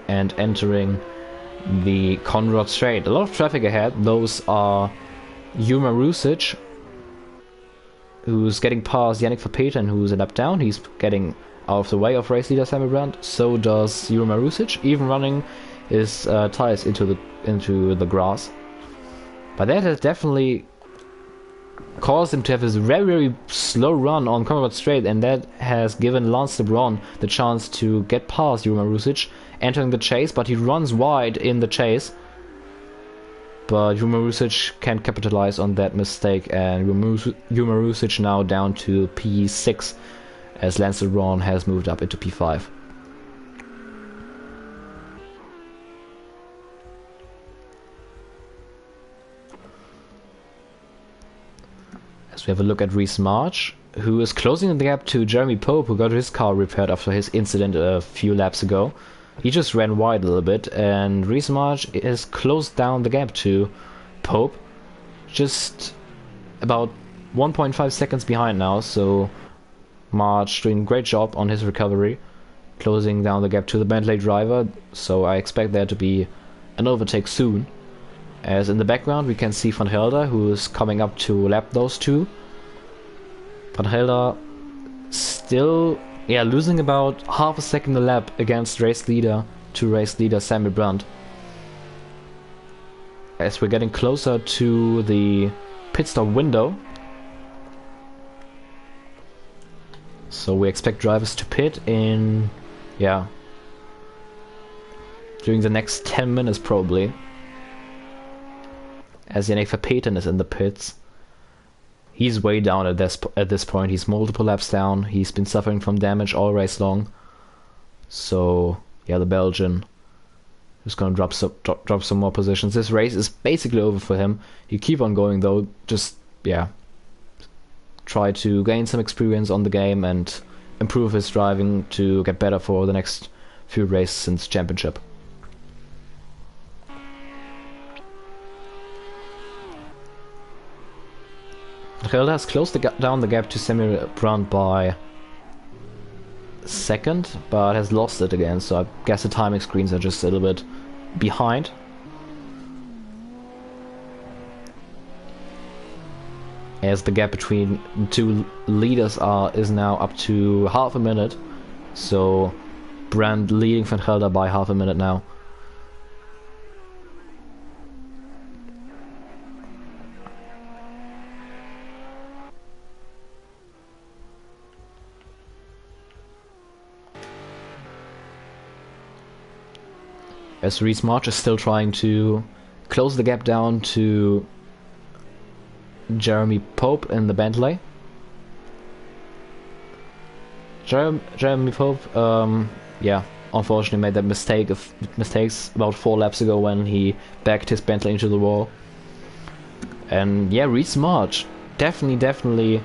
and entering the Conrad straight. A lot of traffic ahead. Those are Yuma Rusic, who's getting past Yannick Verpeter and who's a lap down. He's getting out of the way of race leader Sami Brandt. So does Yuma Rusic, even running his tires into the grass. But that has definitely caused him to have this very, very slow run on Conrad straight, and that has given Lance Leblanc the chance to get past Yuma Rusic, entering the chase, but he runs wide in the chase. But Yuma Rusic can't capitalize on that mistake, and Yuma Rusic now down to P6 as Lance Leblanc has moved up into P5. As we have a look at Reese March, who is closing the gap to Jeremy Pope, who got his car repaired after his incident a few laps ago. He just ran wide a little bit, and Reese March has closed down the gap to Pope, just about 1.5 seconds behind now, so March doing a great job on his recovery, closing down the gap to the Bentley driver, so I expect there to be an overtake soon. As in the background we can see Van Helder, who is coming up to lap those two. Van Helder still losing about half a second a lap against race leader Sami Brandt. As we're getting closer to the pit stop window, so we expect drivers to pit in during the next 10 minutes probably, as Yannick Verpeter is in the pits. He's way down at this point. He's multiple laps down. He's been suffering from damage all race long. So yeah, the Belgian is going to drop some more positions. This race is basically over for him. You keep on going though. Just try to gain some experience on the game and improve his driving to get better for the next few races since Championship. Helder has closed down the gap to Sami Brandt by a second, but has lost it again, so I guess the timing screens are just a little bit behind. As the gap between the two leaders is now up to half a minute, so Brandt leading Van Helder by half a minute now. As Reese March is still trying to close the gap down to Jeremy Pope in the Bentley. Jeremy Pope, unfortunately made that mistakes about 4 laps ago when he backed his Bentley into the wall. And yeah, Reese March definitely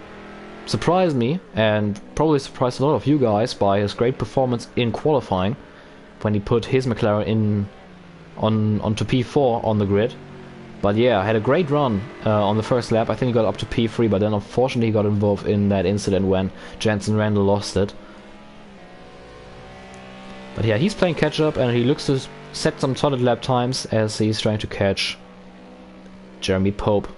surprised me, and probably surprised a lot of you guys by his great performance in qualifying, when he put his McLaren onto P4 on the grid. But yeah, had a great run on the first lap. I think he got up to P3, but then unfortunately he got involved in that incident when Jenson Randall lost it. But yeah, he's playing catch up, and he looks to set some solid lap times as he's trying to catch Jeremy Pope.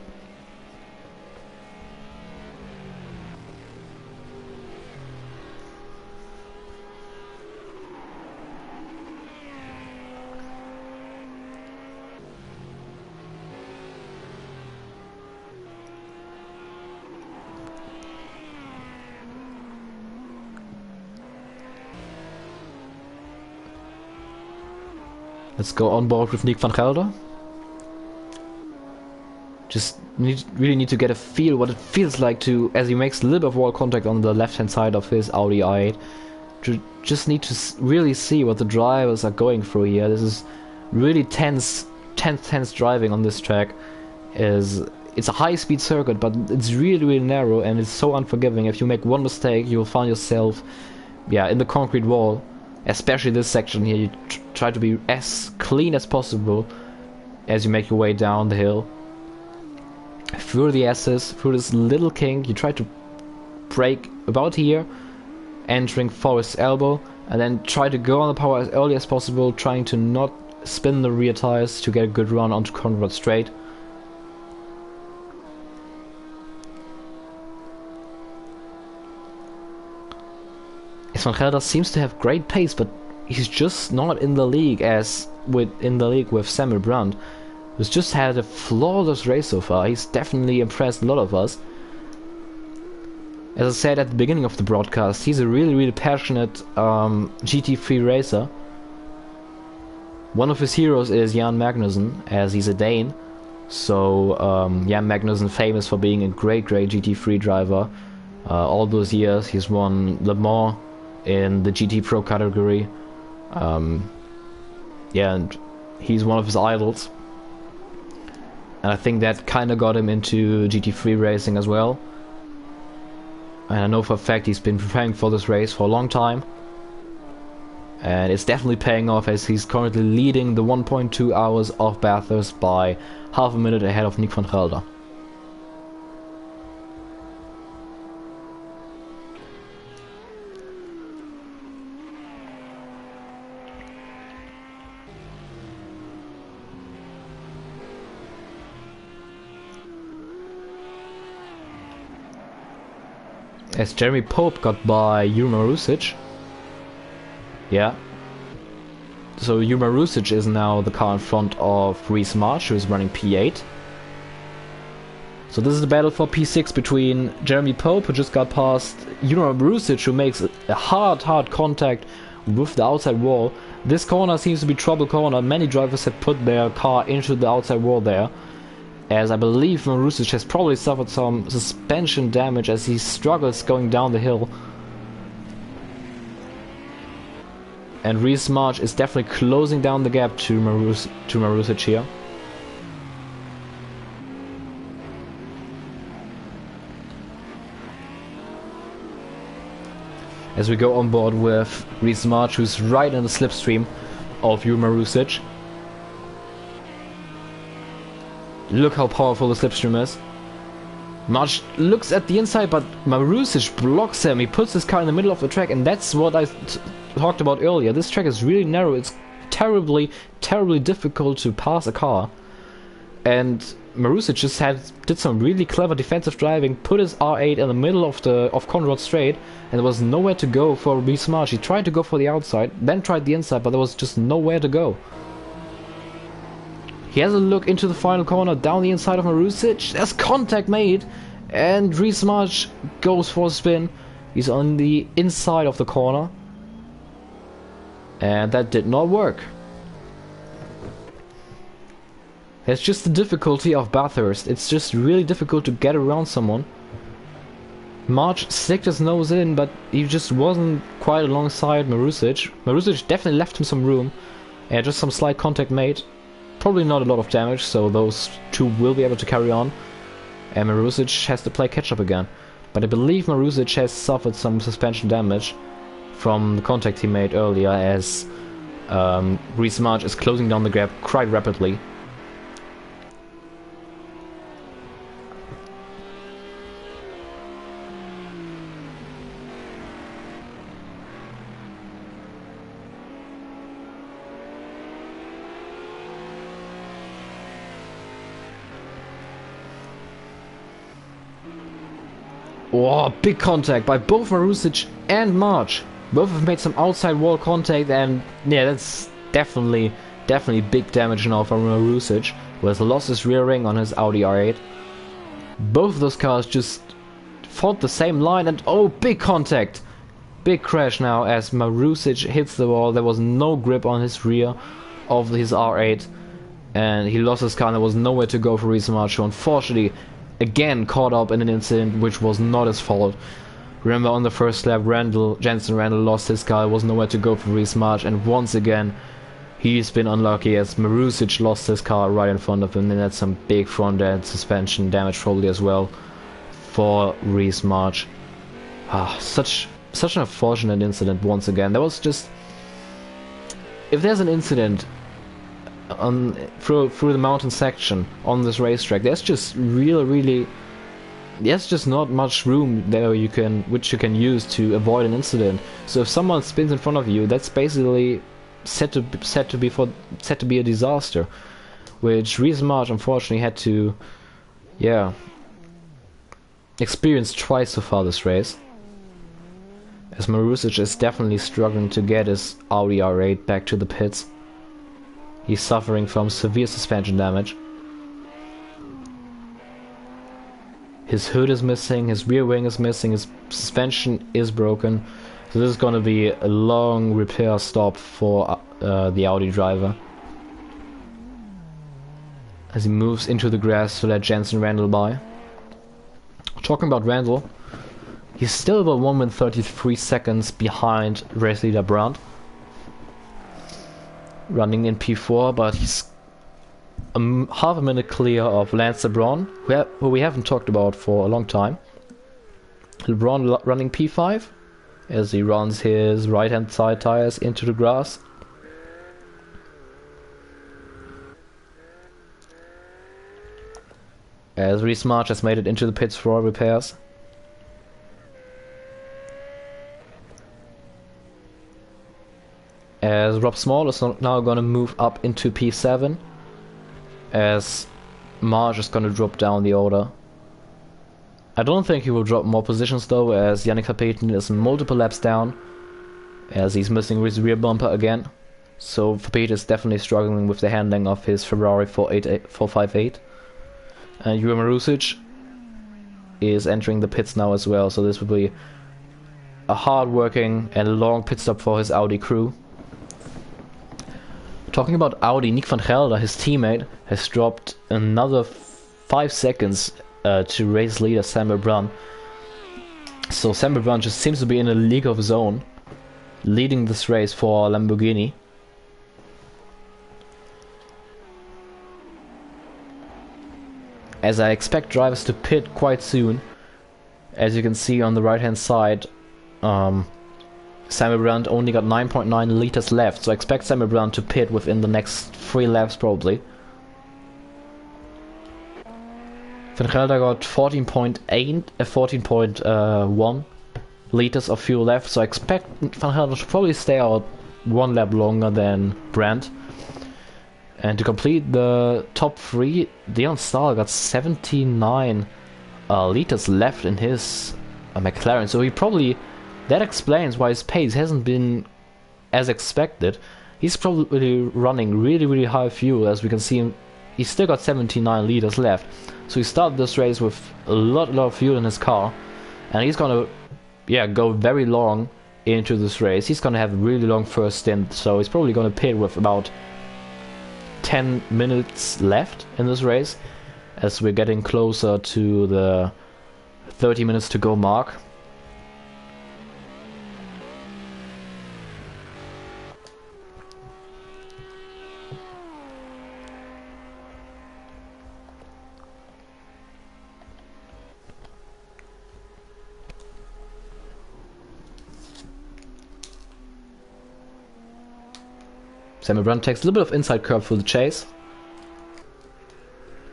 Let's go on board with Nick van Gelder. Just really need to get a feel what it feels like to, as he makes a little bit of wall contact on the left hand side of his Audi i8. Just need to really see what the drivers are going through here. This is really tense driving on this track. It's a high speed circuit, but it's really narrow, and it's so unforgiving. If you make one mistake, you'll find yourself in the concrete wall. Especially this section here, you try to be as clean as possible as you make your way down the hill. Through the S's, through this little kink, you try to brake about here, entering Forest's elbow, and then try to go on the power as early as possible, trying to not spin the rear tires to get a good run onto Conrad straight. Van Gelder seems to have great pace, but he's just not in the league with Sami Brandt, who's just had a flawless race so far. He's definitely impressed a lot of us. As I said at the beginning of the broadcast, he's a really passionate GT3 racer. One of his heroes is Jan Magnussen, as he's a Dane. So Jan Magnussen, famous for being a great GT3 driver. All those years he's won Leblanc in the GT Pro category. Yeah, and he's one of his idols. And I think that kind of got him into GT3 racing as well. And I know for a fact he's been preparing for this race for a long time. And it's definitely paying off, as he's currently leading the 1.2 hours of Bathurst by half a minute ahead of Nick van Gelder. As Jeremy Pope got by Juma Rusic. Yeah. So Juma Rusic is now the car in front of Reese March, who is running P8. So this is the battle for P6 between Jeremy Pope, who just got past Juma Rusic, who makes a hard contact with the outside wall. This corner seems to be trouble corner. Many drivers have put their car into the outside wall there, as I believe Marusic has probably suffered some suspension damage as he struggles going down the hill. And Reese March is definitely closing down the gap to Marusic here. As we go on board with Reese March, who's right in the slipstream of Juma Rusic. Look how powerful the slipstream is. March looks at the inside, but Marusic blocks him. He puts his car in the middle of the track, and that's what I talked about earlier. This track is really narrow. It's terribly difficult to pass a car. And Marusic just did some really clever defensive driving, put his R8 in the middle of Conrad Straight, and there was nowhere to go for Reese March. He tried to go for the outside, then tried the inside, but there was just nowhere to go. He has a look into the final corner, down the inside of Marusic. There's contact made, and Reese March goes for a spin. He's on the inside of the corner, and that did not work. It's just the difficulty of Bathurst. It's just really difficult to get around someone. March sticked his nose in, but he just wasn't quite alongside Marusic. Marusic definitely left him some room, and just some slight contact made. Probably not a lot of damage, so those two will be able to carry on. And Marusic has to play catch-up again. But I believe Marusic has suffered some suspension damage from the contact he made earlier, as Reese March is closing down the gap quite rapidly. Oh, big contact by both Marusic and March. Both have made some outside wall contact, and yeah, that's definitely big damage now for Marusic, who has lost his rear ring on his Audi R8. Both of those cars just fought the same line, and oh, big contact! Big crash now as Marusic hits the wall. There was no grip on his rear of his R8, and he lost his car, and there was nowhere to go for Reese March, who unfortunately again caught up in an incident which was not his fault. Remember, on the first lap, Jenson Randall lost his car. There was nowhere to go for Reese March, and once again he's been unlucky as Marusic lost his car right in front of him, and that's some big front end suspension damage probably as well for Reese March. Such an unfortunate incident once again. There was just, if there's an incident through the mountain section on this racetrack, there's just really there's just not much room there which you can use to avoid an incident. So if someone spins in front of you, that's basically set to be a disaster, which Reese March unfortunately had to, yeah, experience twice so far this race. As Marusic is definitely struggling to get his Audi R8 back to the pits. He's suffering from severe suspension damage. His hood is missing, his rear wing is missing, his suspension is broken. So this is going to be a long repair stop for the Audi driver. As he moves into the grass to let Jenson Randall by. Talking about Randall, he's still about 1 minute 33 seconds behind race leader Brandt. Running in P4, but he's half a minute clear of Lance Leblanc, who we haven't talked about for a long time. Leblanc running P5 as he runs his right hand side tires into the grass. As Reese March has made it into the pits for repairs. As Rob Small is now going to move up into P7. As March is going to drop down the order. I don't think he will drop more positions though, as Yannick Verpeten is multiple laps down. As he's missing his rear bumper again. So Verpeten is definitely struggling with the handling of his Ferrari 458. And Jure Marusic is entering the pits now as well, so this will be a hard working and long pit stop for his Audi crew. Talking about Audi, Nick van Gelder, his teammate, has dropped another 5 seconds to race leader Sami Brandt. So Sami Brandt just seems to be in a league of his own, leading this race for Lamborghini. As I expect drivers to pit quite soon. As you can see on the right hand side, Sami Brandt only got 9.9 liters left, so I expect Sami Brandt to pit within the next 3 laps probably. Van Gelder got 14.1 liters of fuel left, so I expect Van Gelder to probably stay out 1 lap longer than Brandt. And to complete the top 3, Dion Stahl got 79 liters left in his McLaren, so he probably... That explains why his pace hasn't been as expected. He's probably running really high fuel, as we can see. He's still got 79 liters left. So he started this race with a lot of fuel in his car. And he's gonna go very long into this race. He's gonna have a really long first stint. So he's probably gonna pit with about 10 minutes left in this race. As we're getting closer to the 30 minutes to go mark. Sami Brandt takes a little bit of inside curb through the chase.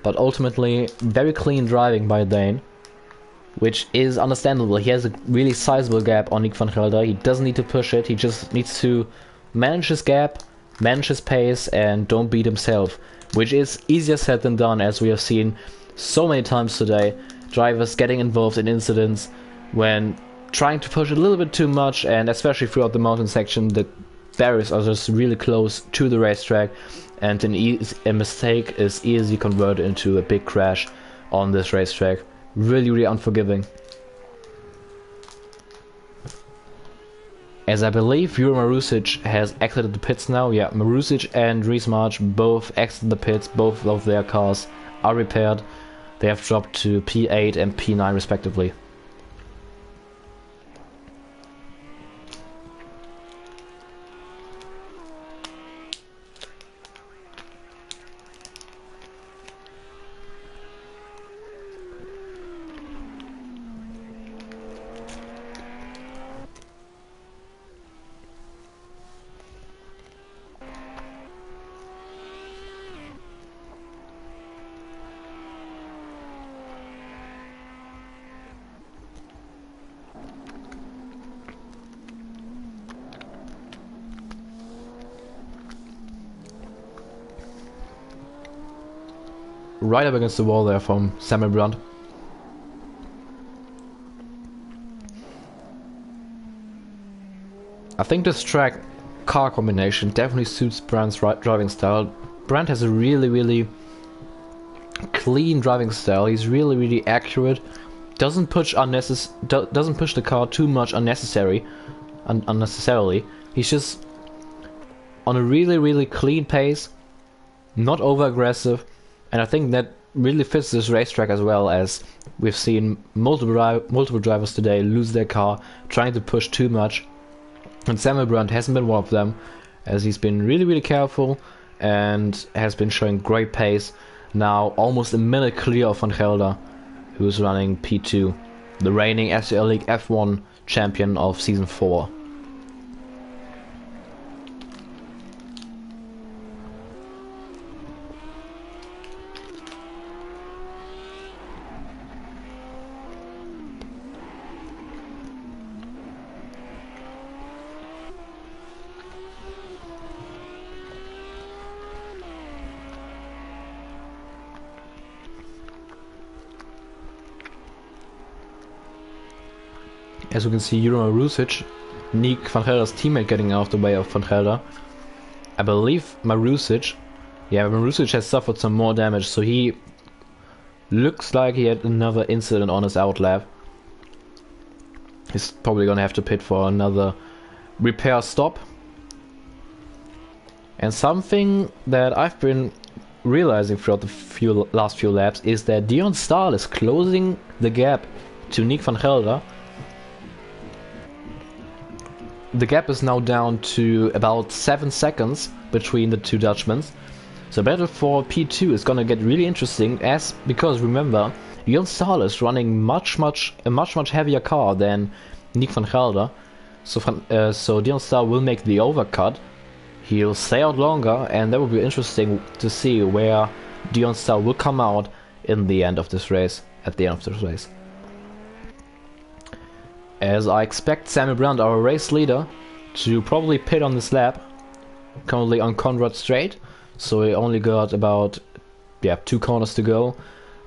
But ultimately, very clean driving by Dane. Which is understandable. He has a really sizable gap on Nick van Gelder. He doesn't need to push it. He just needs to manage his gap, manage his pace, and don't beat himself. Which is easier said than done, as we have seen so many times today. Drivers getting involved in incidents when trying to push a little bit too much, and especially throughout the mountain section, the barriers are just really close to the racetrack, and a mistake is easily converted into a big crash on this racetrack. Really unforgiving. As I believe Jure Marusic has exited the pits now. Yeah, Marusic and Reese March both exited the pits. Both of their cars are repaired. They have dropped to P8 and P9 respectively. right up against the wall there from Sami Brandt. I think this track car combination definitely suits Brandt's driving style. Brandt has a really clean driving style. He's really accurate. Doesn't push the car too much unnecessarily. He's just on a really clean pace, not over aggressive, and I think that really fits this racetrack as well, as we've seen multiple drivers today lose their car trying to push too much, and Sami Brandt hasn't been one of them, as he's been really careful and has been showing great pace. Now almost a minute clear of Van Gelder, who's running P2, the reigning SRL League F1 champion of Season 4. As we can see, Juro Marusic, Nick Van Gelder's teammate, getting out of the way of Van Gelder. I believe Marusic has suffered some more damage, so he looks like he had another incident on his outlap. He's probably gonna have to pit for another repair stop. And something that I've been realizing throughout the last few laps is that Dion Stahl is closing the gap to Nick Van Gelder. The gap is now down to about 7 seconds between the two Dutchmen. So battle for P2 is gonna get really interesting, because remember, Dion Stahl is running a much heavier car than Nick Van Gelder. So Dion Stahl will make the overcut. He'll stay out longer, and that will be interesting to see where Dion Stahl will come out in the end of this race. As I expect Sami Brandt, our race leader, to probably pit on this lap, currently on Conrad Straight, so we only got about 2 corners to go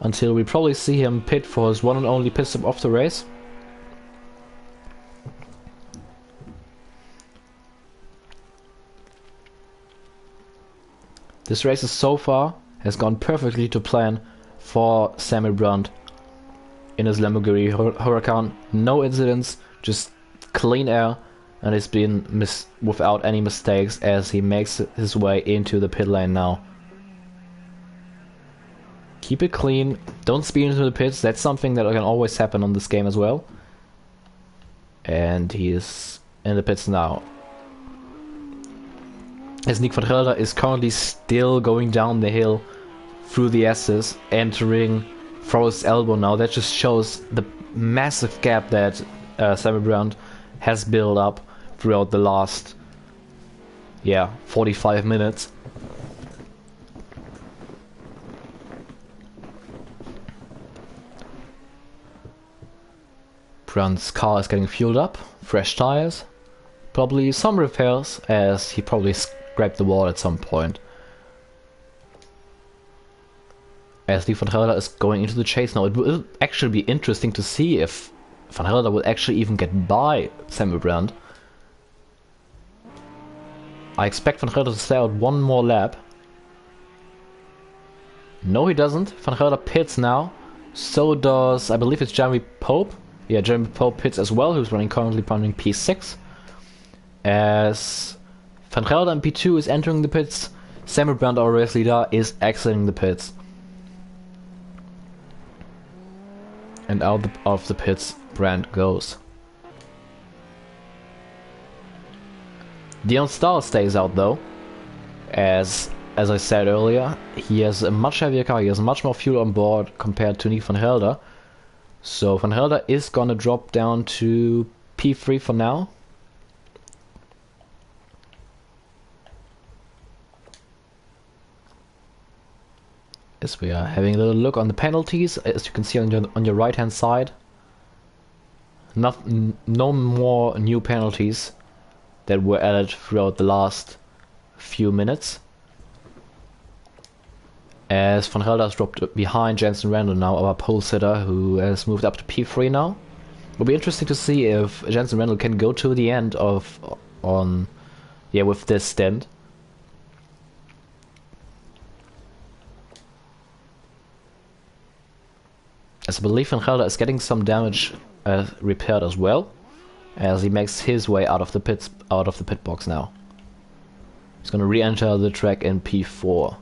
until we probably see him pit for his one and only pit stop of the race. This race so far has gone perfectly to plan for Sami Brandt in his Lamborghini Huracan. No incidents, just clean air, and it's been without any mistakes as he makes his way into the pit lane now. Keep it clean, don't speed into the pits, that's something that can always happen on this game as well. And he is in the pits now. As Nick Van Gelder is currently still going down the hill through the S's, entering Forrest's elbow now. That just shows the massive gap that Sami Brandt has built up throughout the last 45 minutes. Brandt's car is getting fueled up, fresh tires, probably some repairs, as he probably scraped the wall at some point. As Nick Van Gelder is going into the chase now, it will actually be interesting to see if Van Gelder will actually even get by Sami Brandt. I expect Van Gelder to stay out one more lap. No, he doesn't. Van Gelder pits now. So does, I believe it's Jeremy Pope. Yeah, Jeremy Pope pits as well, who's currently running P6. As Van Gelder in P2 is entering the pits, Sami Brandt, our race leader, is exiting the pits. And out of the pits, Brandt goes. Dion Stahl stays out though, as I said earlier, he has a much heavier car, he has much more fuel on board compared to Nick Van Gelder. So Van Gelder is gonna drop down to P3 for now. As we are having a little look on the penalties, as you can see on your right hand side, no more new penalties that were added throughout the last few minutes. as Van Gelder has dropped behind Jenson Randall now, our pole sitter, who has moved up to P3 now. It'll be interesting to see if Jenson Randall can go to the end with this stint. As I believe Van Gelder is getting some damage repaired as well, as he makes his way out of the pit box now. He's gonna re-enter the track in P4.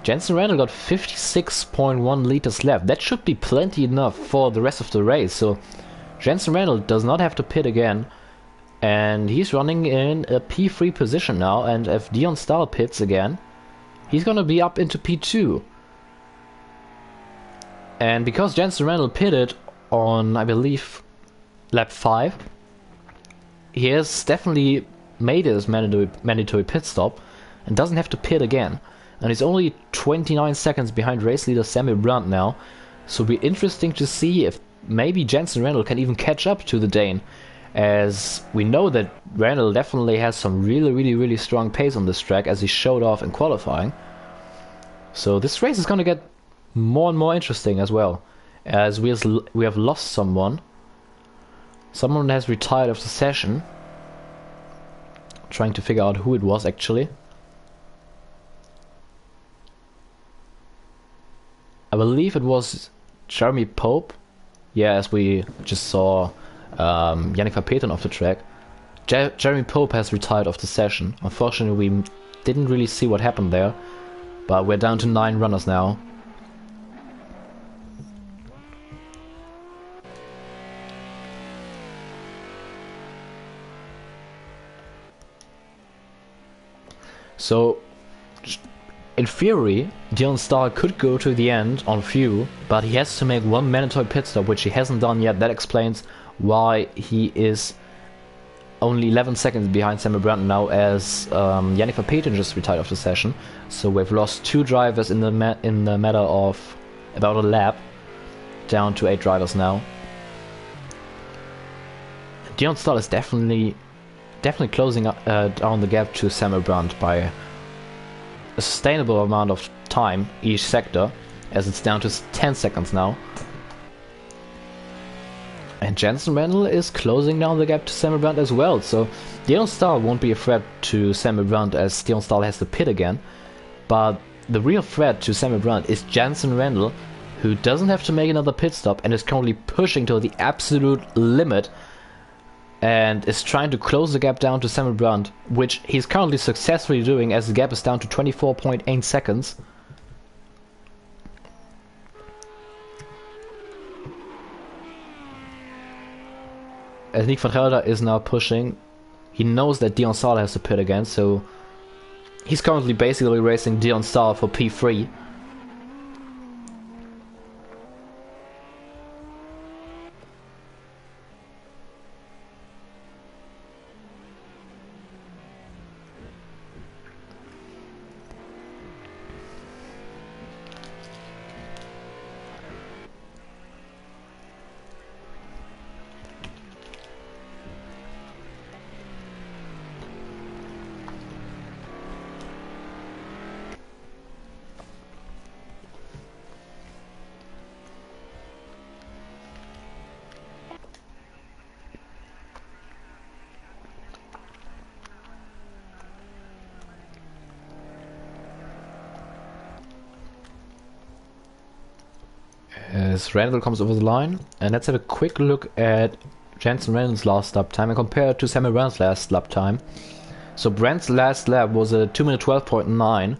Jenson Randall got 56.1 liters left. That should be plenty enough for the rest of the race. So Jenson Randall does not have to pit again, and he's running in a P3 position now. And if Dion Stahl pits again, he's gonna be up into P2. And because Jenson Randall pitted on, I believe, lap 5, he has definitely made his mandatory pit stop and doesn't have to pit again. And he's only 29 seconds behind race leader Sami Brandt now. So it'll be interesting to see if maybe Jenson Randall can even catch up to the Dane, as we know that Randall definitely has some really strong pace on this track, as he showed off in qualifying. So this race is going to get more and more interesting as well, as we have lost someone. Someone has retired of the session. Trying to figure out who it was actually. I believe it was Jeremy Pope. Yeah, as we just saw Yannick Verpeten off the track. Jeremy Pope has retired off the session. Unfortunately, we didn't really see what happened there, but we're down to 9 runners now. So, in theory, Dion Stahl could go to the end on few, but he has to make one mandatory pit stop, which he hasn't done yet. That explains why he is only 11 seconds behind Sami Brandt now, as Yannick Verpeten just retired off the session. So we've lost 2 drivers in the matter of about a lap, down to 8 drivers now. Dion Stahl is definitely closing down the gap to Sami Brandt by a sustainable amount of time each sector, as it's down to 10 seconds now. And Jensen Randell is closing down the gap to Sami Brandt as well, so Dion Stahl won't be a threat to Sami Brandt, as Dion Stahl has to pit again. But the real threat to Sami Brandt is Jensen Randell, who doesn't have to make another pit stop and is currently pushing to the absolute limit, and is trying to close the gap down to Sami Brandt, which he's currently successfully doing, as the gap is down to 24.8 seconds. As Nick van Gelder is now pushing, he knows that Dion Stahl has to pit again, so he's currently basically racing Dion Stahl for P3. As Randall comes over the line, and let's have a quick look at Jenson Randall's last lap time and compare it to Sami Brandt's last lap time. So Brandt's last lap was a 2 minute 12.9,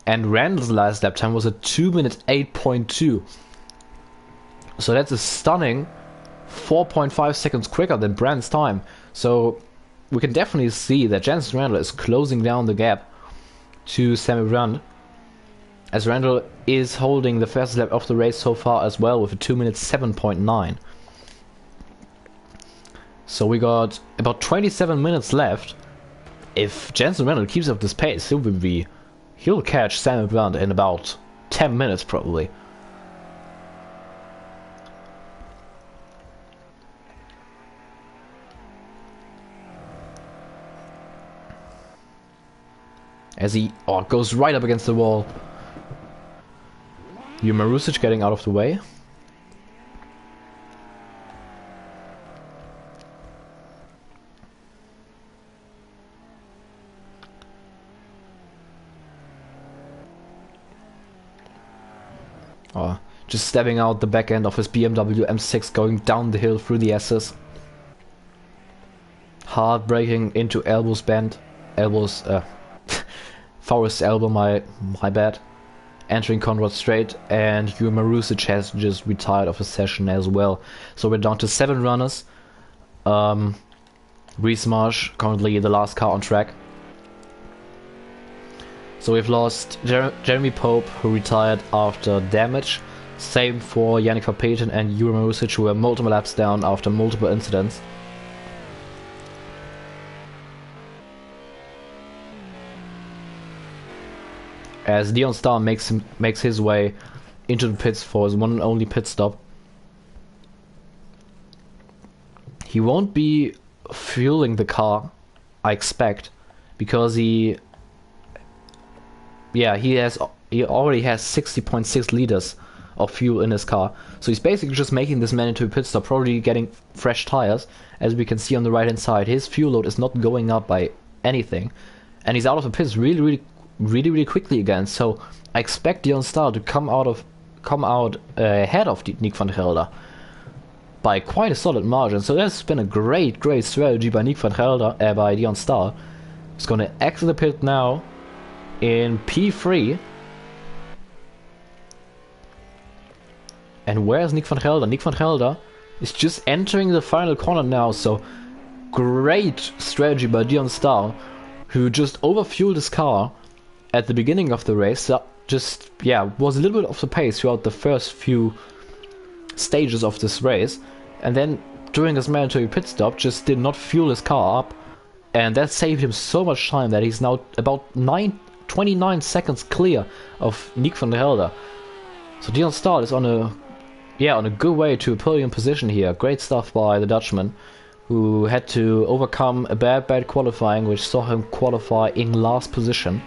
and Randall's last lap time was a 2 minute 8.2. So that's a stunning 4.5 seconds quicker than Brandt's time. So we can definitely see that Jenson Randall is closing down the gap to Sami Brandt, as Randall is holding the fastest lap of the race so far as well, with a 2 minute 7.9. So we got about 27 minutes left. If Jenson Randall keeps up this pace, he'll catch Sami Brandt in about 10 minutes probably. As he goes right up against the wall. Marusic getting out of the way. Just stabbing out the back end of his BMW M6, going down the hill through the S's. Hard braking into elbows bend. Elbows, Forrest's elbow, my bad. Entering Conrad straight, and Marusic has just retired of the session as well. So we're down to 7 runners. Reese Marsh, currently the last car on track. So we've lost Jeremy Pope, who retired after damage. Same for Yannick Verpeten and Jure Marusic, who were multiple laps down after multiple incidents. As Dion Starr makes his way into the pits for his one and only pit stop. He won't be fueling the car, I expect, because he already has 60.6 liters of fuel in his car. So he's basically just making this man into a pit stop, probably getting fresh tires. As we can see on the right hand side, his fuel load is not going up by anything, and he's out of the pits really quickly again. So I expect Dion Starr to come out ahead of Nick van Gelder by quite a solid margin. So that's been a great strategy by Nick van Gelder, by Dion Starr. He's going to exit the pit now in P3. And where's Nick van Gelder? Nick van Gelder is just entering the final corner now, so great strategy by Dion Starr, who just overfueled his car at the beginning of the race. Was a little bit off the pace throughout the first few stages of this race, and then during this mandatory pit stop just did not fuel his car up, and that saved him so much time that he's now about 29 seconds clear of Nick van Gelder. So Dion Starr is on a good way to a podium position here. Great stuff by the Dutchman, who had to overcome a bad qualifying, which saw him qualify in last position.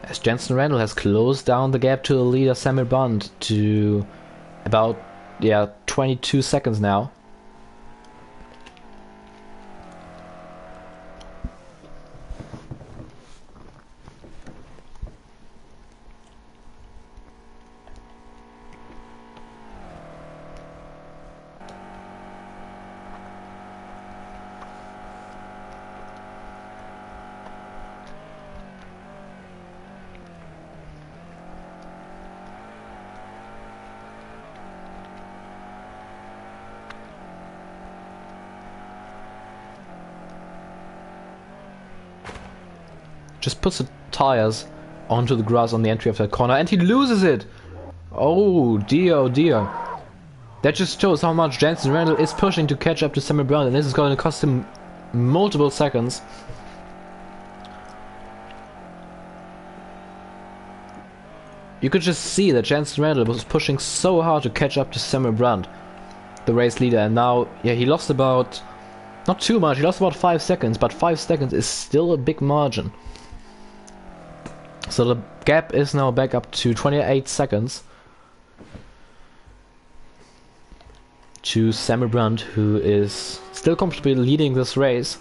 As Jenson Randall has closed down the gap to the leader Sami Brandt to about 22 seconds now. Just puts the tires onto the grass on the entry of that corner, and he loses it! Oh dear. That just shows how much Jenson Randall is pushing to catch up to Sami Brandt, and this is going to cost him multiple seconds. You could just see that Jenson Randall was pushing so hard to catch up to Sami Brandt, the race leader, and now, he lost about, not too much, he lost about 5 seconds, but 5 seconds is still a big margin. So the gap is now back up to 28 seconds to Sami Brandt, who is still comfortably leading this race.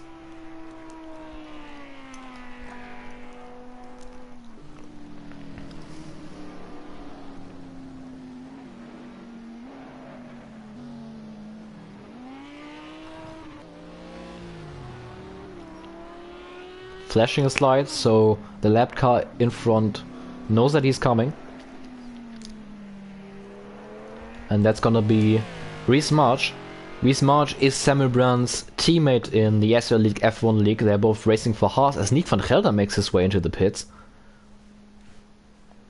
Flashing his lights, so the lap car in front knows that he's coming. And that's gonna be Reese Marsh. Reese Marsh is Sami Brandt's teammate in the SRL League F1 League. They're both racing for Haas as Nick van Gelder makes his way into the pits.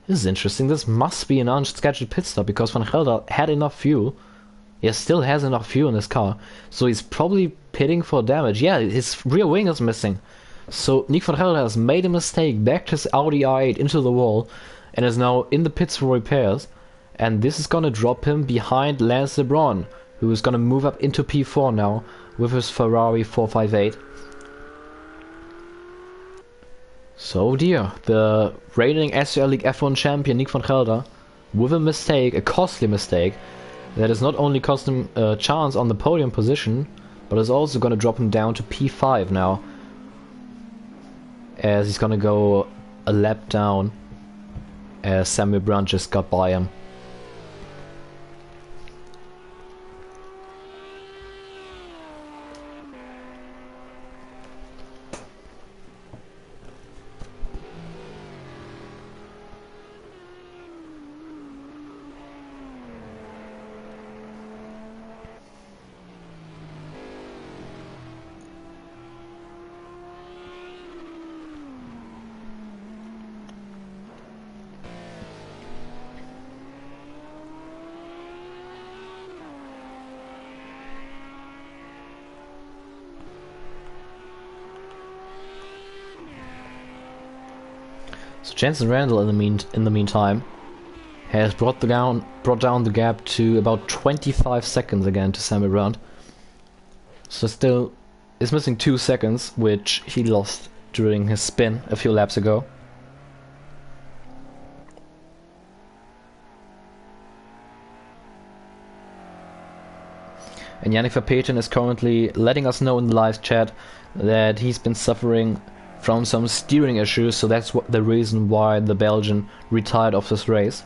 This is interesting. This must be an unscheduled pit stop because van Gelder had enough fuel. He still has enough fuel in his car. So he's probably pitting for damage. Yeah, his rear wing is missing. So Nick van Gelder has made a mistake, backed his Audi R8 into the wall, and is now in the pits for repairs. And this is gonna drop him behind Lance Leblanc, who is gonna move up into P4 now with his Ferrari 458. So dear, the reigning SRL League F1 champion Nick van Gelder, with a mistake, a costly mistake, that is not only cost him a chance on the podium position, but is also going to drop him down to P5 now, as he's going to go a lap down, as Sami Brandt just got by him. So Jenson Randall in the meantime has brought down the gap to about 25 seconds again to Sami Brandt. So still is missing 2 seconds, which he lost during his spin a few laps ago. And Yannick Verpeten is currently letting us know in the live chat that he's been suffering from some steering issues, so that's the reason why the Belgian retired off this race.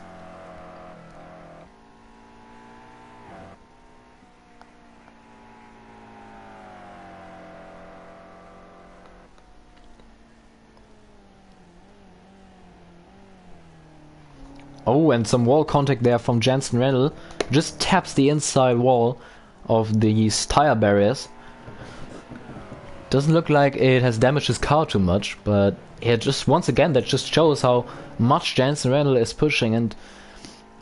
Oh, and some wall contact there from Jensen Randell. Just taps the inside wall of these tire barriers. Doesn't look like it has damaged his car too much, but it just, once again, that just shows how much Jenson Randall is pushing, and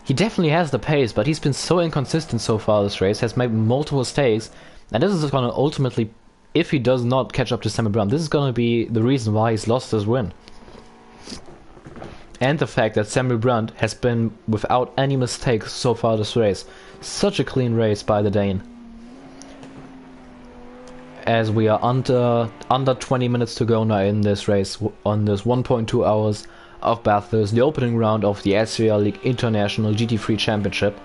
he definitely has the pace, but he's been so inconsistent so far this race, has made multiple mistakes, and this is going to ultimately, if he does not catch up to Sami Brandt, this is going to be the reason why he's lost his win. And the fact that Sami Brandt has been without any mistakes so far this race. Such a clean race by the Dane. As we are under 20 minutes to go now in this race, on this 1.2 hours of Bathurst, the opening round of the SRL League International GT3 Championship.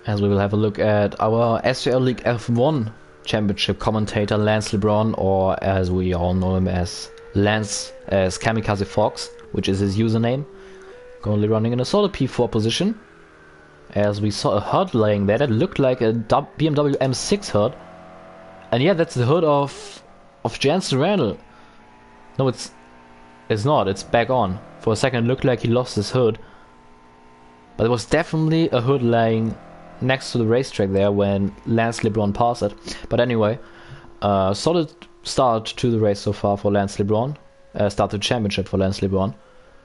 As we will have a look at our SRL League F1 Championship commentator Lance Leblanc, or as we all know him as Lance as Kamikaze Fox, which is his username. Currently running in a solid P4 position. As we saw a HUD laying there that looked like a BMW M6 HUD. And yeah, that's the hood of Jenson Randall. No, it's not, it's back on. For a second it looked like he lost his hood. But it was definitely a hood laying next to the racetrack there when Lance Leblanc passed it. But anyway, solid start to the race so far for Lance Leblanc. Start to the championship for Lance Leblanc.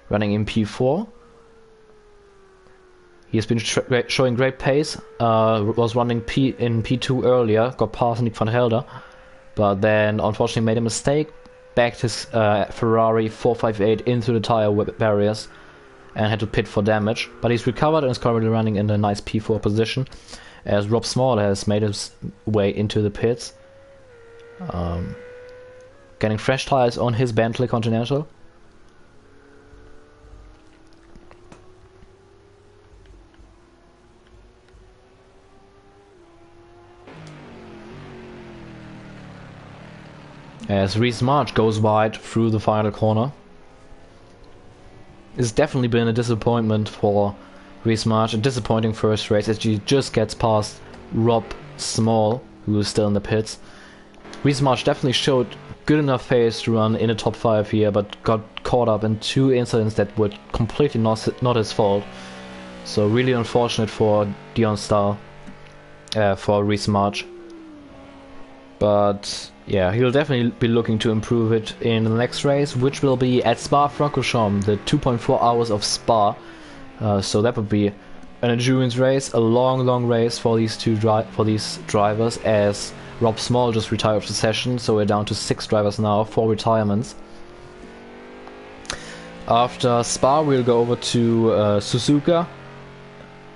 Running in P4. He has been showing great pace. Was running in P2 earlier. Got past Nick van Gelder. But then unfortunately made a mistake. Backed his Ferrari 458 into the tire barriers. And had to pit for damage, but he's recovered and is currently running in a nice P4 position, as Rob Small has made his way into the pits, getting fresh tires on his Bentley Continental. As Reese March goes wide through the final corner. It's definitely been a disappointment for Reese March, a disappointing first race as she just gets past Rob Small, who is still in the pits. Reese March definitely showed good enough pace to run in the top 5 here, but got caught up in 2 incidents that were completely not his fault. So really unfortunate for Dion Starr. for Reece March. But yeah, he'll definitely be looking to improve it in the next race, which will be at Spa-Francorchamps, the 2.4 hours of Spa. So that would be an endurance race, a long race for these drivers, as Rob Small just retired of the session, so we're down to 6 drivers now, 4 retirements. After Spa, we'll go over to Suzuka,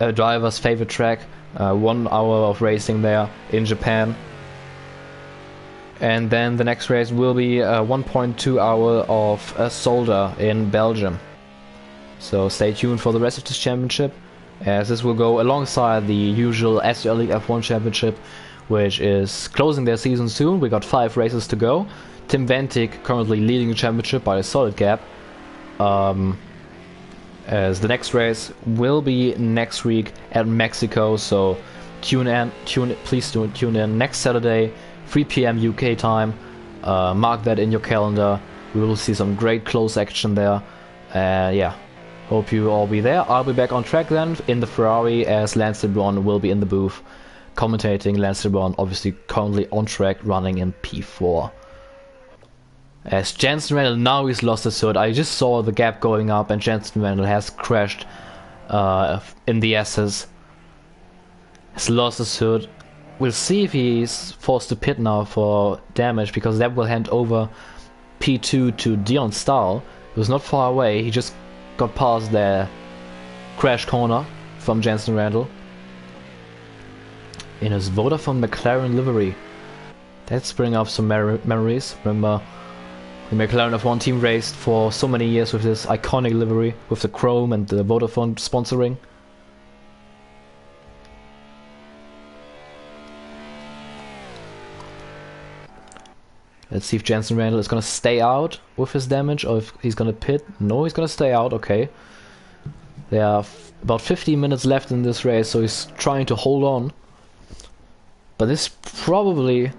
a driver's favorite track. 1 hour of racing there in Japan. And then the next race will be 1.2 hour of Solder in Belgium. So stay tuned for the rest of this championship, as this will go alongside the usual SRL League F1 championship, which is closing their season soon. We got 5 races to go. Tim Ventic currently leading the championship by a solid gap. As the next race will be next week at Mexico, so please tune in next Saturday, 3 PM UK time. Mark that in your calendar. We will see some great close action there. Yeah, hope you all be there. I'll be back on track then in the Ferrari, as Lance Leblanc will be in the booth commentating. Lance Leblanc obviously currently on track running in P4. As Jenson Randall, now he's lost his hood. I just saw the gap going up, and Jenson Randall has crashed in the S's. Has lost his hood. We'll see if he's forced to pit now for damage, because that will hand over P2 to Dion Stahl. He was not far away. He just got past the crash corner from Jenson Randall in his Vodafone McLaren livery. That's bringing up some memories. Remember, the McLaren F1 team raced for so many years with this iconic livery, with the chrome and the Vodafone sponsoring. Let's see if Jenson Randall is going to stay out with his damage, or if he's going to pit. No, he's going to stay out, okay. There are about 15 minutes left in this race, so he's trying to hold on. But this probably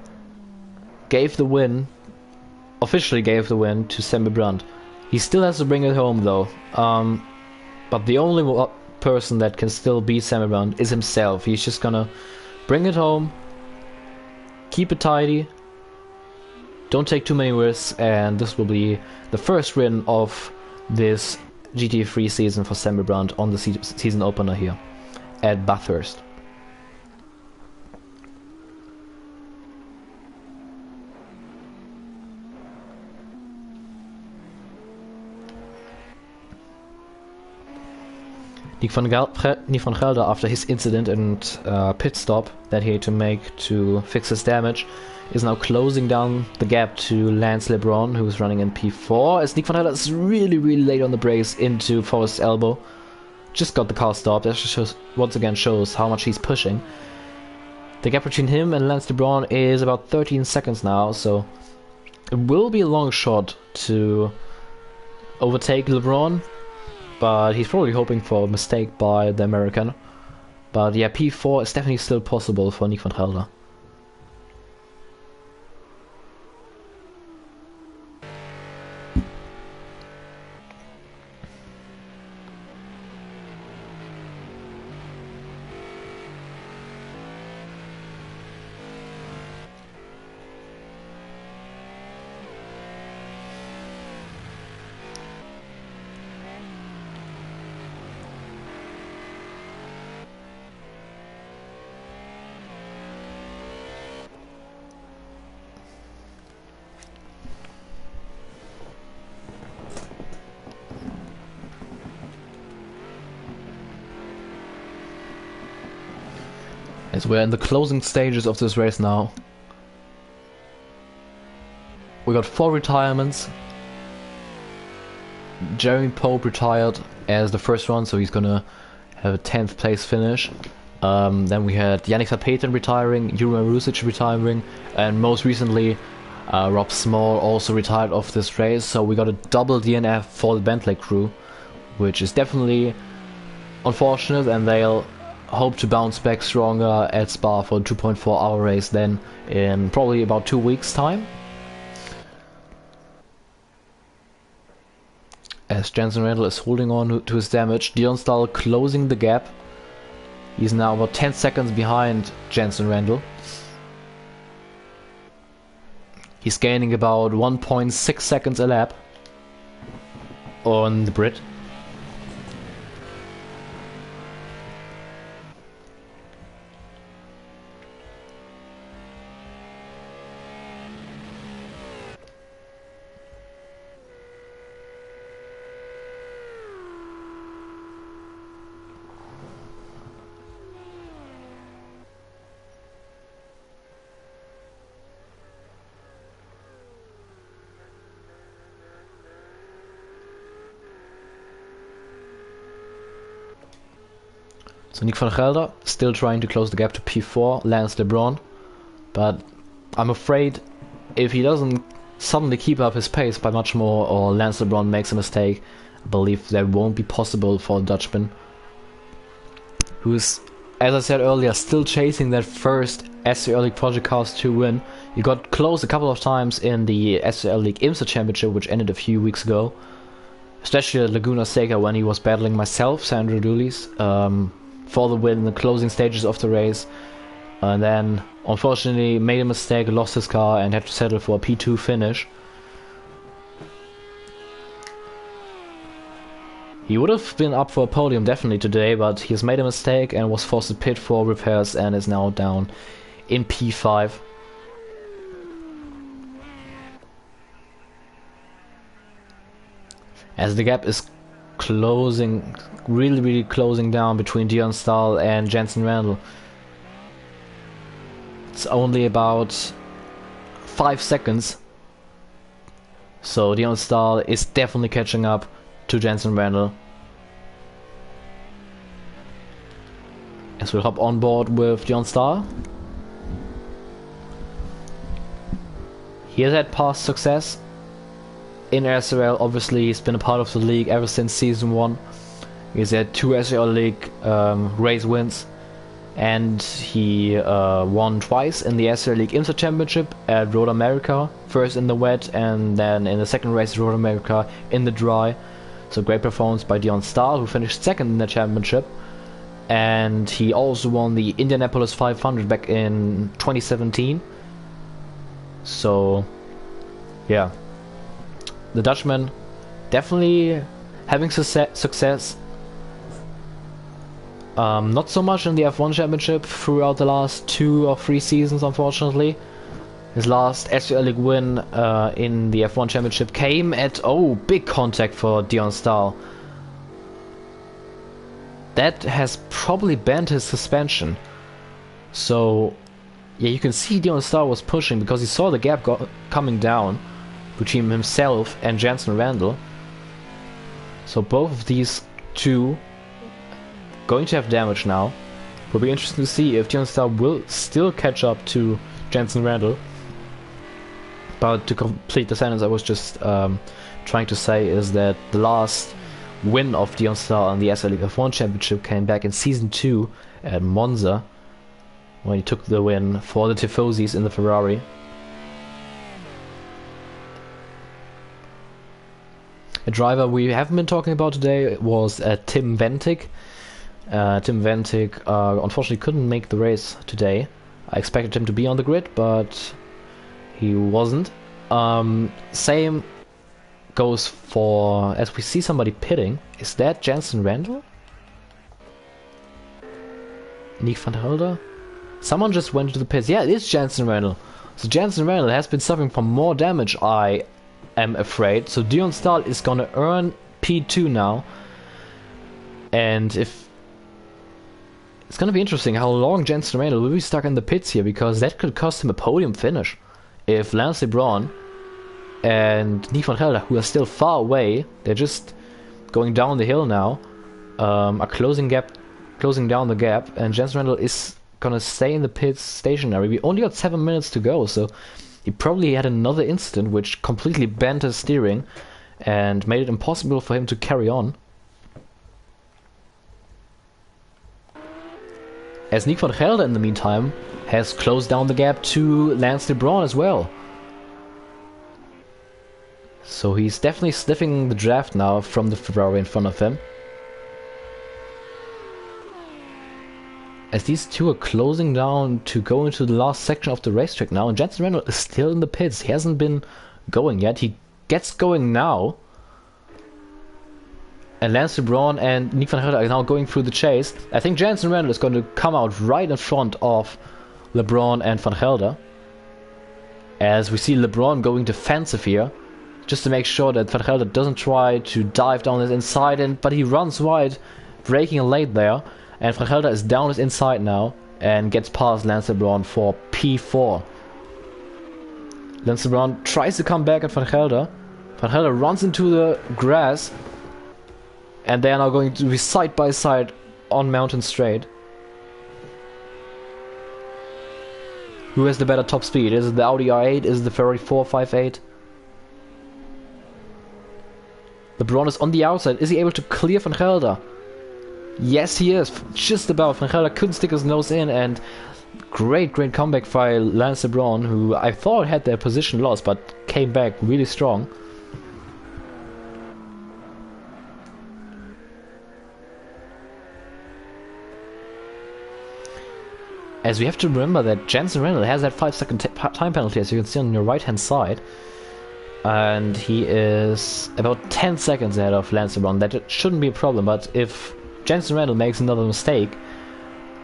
gave the win, officially gave the win to Sami Brandt. He still has to bring it home though. But the only person that can still beat Sami Brandt is himself. He's just gonna bring it home, keep it tidy, don't take too many risks, and this will be the first win of this GT3 season for Sami Brandt on the season opener here at Bathurst. Nick van Gelder, after his incident and pit stop that he had to make to fix his damage, is now closing down the gap to Lance Leblanc, who's running in P4, as Nick van Gelder is really late on the brakes into Forrest's elbow. Just got the car stopped. That just once again shows how much he's pushing. The gap between him and Lance Leblanc is about 13 seconds now, so it will be a long shot to overtake Leblanc, but he's probably hoping for a mistake by the American. But yeah, P4 is definitely still possible for Nick van Gelder. As we're in the closing stages of this race now. We got 4 retirements. Jeremy Pope retired as the first one, so he's gonna have a 10th place finish. Then we had Yannick Verstappen retiring, Juraj Rusic retiring, and most recently Rob Small also retired off this race. So we got a double DNF for the Bentley crew, which is definitely unfortunate, and they'll hope to bounce back stronger at Spa for a 2.4 hour race then in probably about 2 weeks time. As Jensen Randall is holding on to his damage, Dion Stahl closing the gap. He's now about 10 seconds behind Jenson Randall. He's gaining about 1.6 seconds a lap on the Brit. So Nick van Gelder still trying to close the gap to P4, Lance Leblanc, but I'm afraid if he doesn't suddenly keep up his pace by much more, or Lance Leblanc makes a mistake, I believe that won't be possible for the Dutchman, who's, as I said earlier, still chasing that first SRL League Project Cars 2 win. He got close a couple of times in the SRL League IMSA Championship, which ended a few weeks ago, especially at Laguna Seca when he was battling myself, Sandro Doulis, for the win in the closing stages of the race, and then unfortunately made a mistake, lost his car and had to settle for a P2 finish. He would have been up for a podium definitely today, but he has made a mistake and was forced to pit for repairs and is now down in P5. As the gap is closing, really closing down between Dion Stahl and Jenson Randall. It's only about 5 seconds, so Dion Stahl is definitely catching up to Jenson Randall. As we'll hop on board with Dion Stahl. He has had past success in SRL. Obviously he's been a part of the league ever since season 1. He's had 2 SRL League race wins, and he won twice in the SRL League IMSA Championship at Road America, first in the wet and then in the second race Road America in the dry. So great performance by Dion Stahl, who finished second in the championship, and he also won the Indianapolis 500 back in 2017. So yeah, the Dutchman definitely having success. Not so much in the F1 Championship throughout the last 2 or 3 seasons, unfortunately. His last SRL League win in the F1 Championship came at, big contact for Dion Stahl. That has probably bent his suspension. So yeah, you can see Dion Stahl was pushing because he saw the gap coming down between himself and Jensen Randell. So both of these two going to have damage now. Will be interesting to see if Dion Stahl will still catch up to Jensen Randell. But to complete the sentence I was just trying to say is that the last win of Dion Stahl on the SRL League F1 Championship came back in Season 2 at Monza, when he took the win for the Tifosis in the Ferrari. A driver we haven't been talking about today was Tim Ventic. Tim Ventic unfortunately couldn't make the race today. I expected him to be on the grid, but he wasn't. Same goes for, as we see somebody pitting. Is that Jensen Randall? Nick van Gelder? Someone just went to the pits. Yeah, it is Jensen Randall. So Jensen Randall has been suffering from more damage, I am afraid. So Dion Stahl is gonna earn P2 now. And if it's gonna be interesting how long Jensen Randall will be stuck in the pits here, because that could cost him a podium finish. If Lance Leblanc and Nick van Gelder, who are still far away, they're just going down the hill now, are closing down the gap, and Jensen Randall is gonna stay in the pits stationary. We only got 7 minutes to go, so he probably had another incident which completely bent his steering and made it impossible for him to carry on. As Nick van Gelder in the meantime has closed down the gap to Lance Leblanc as well. So he's definitely sniffing the draft now from the Ferrari in front of him. as these two are closing down to go into the last section of the racetrack now, and Jenson Randall is still in the pits. He hasn't been going yet. He gets going now. And Lance Leblanc and Nick van Gelder are now going through the chase. I think Jenson Randall is going to come out right in front of Leblanc and van Gelder. As we see Leblanc going defensive here, just to make sure that van Gelder doesn't try to dive down his inside, but he runs wide, braking late there. And van Gelder is down his inside now and gets past Lance Leblanc for P4. Lance Leblanc tries to come back at van Gelder. Van Gelder runs into the grass. And they are now going to be side by side on Mountain Straight. Who has the better top speed? Is it the Audi R8? Is it the Ferrari 458? Leblanc is on the outside. Is he able to clear van Gelder? Yes, he is. Just about. Van Gelder couldn't stick his nose in, and great comeback by Lance Leblanc, who I thought had their position lost, but came back really strong. As we have to remember that Jenson Randall has that 5-second time penalty, as you can see on your right hand side. And he is about 10 seconds ahead of Lance Leblanc. That shouldn't be a problem, but if Jenson Randall makes another mistake,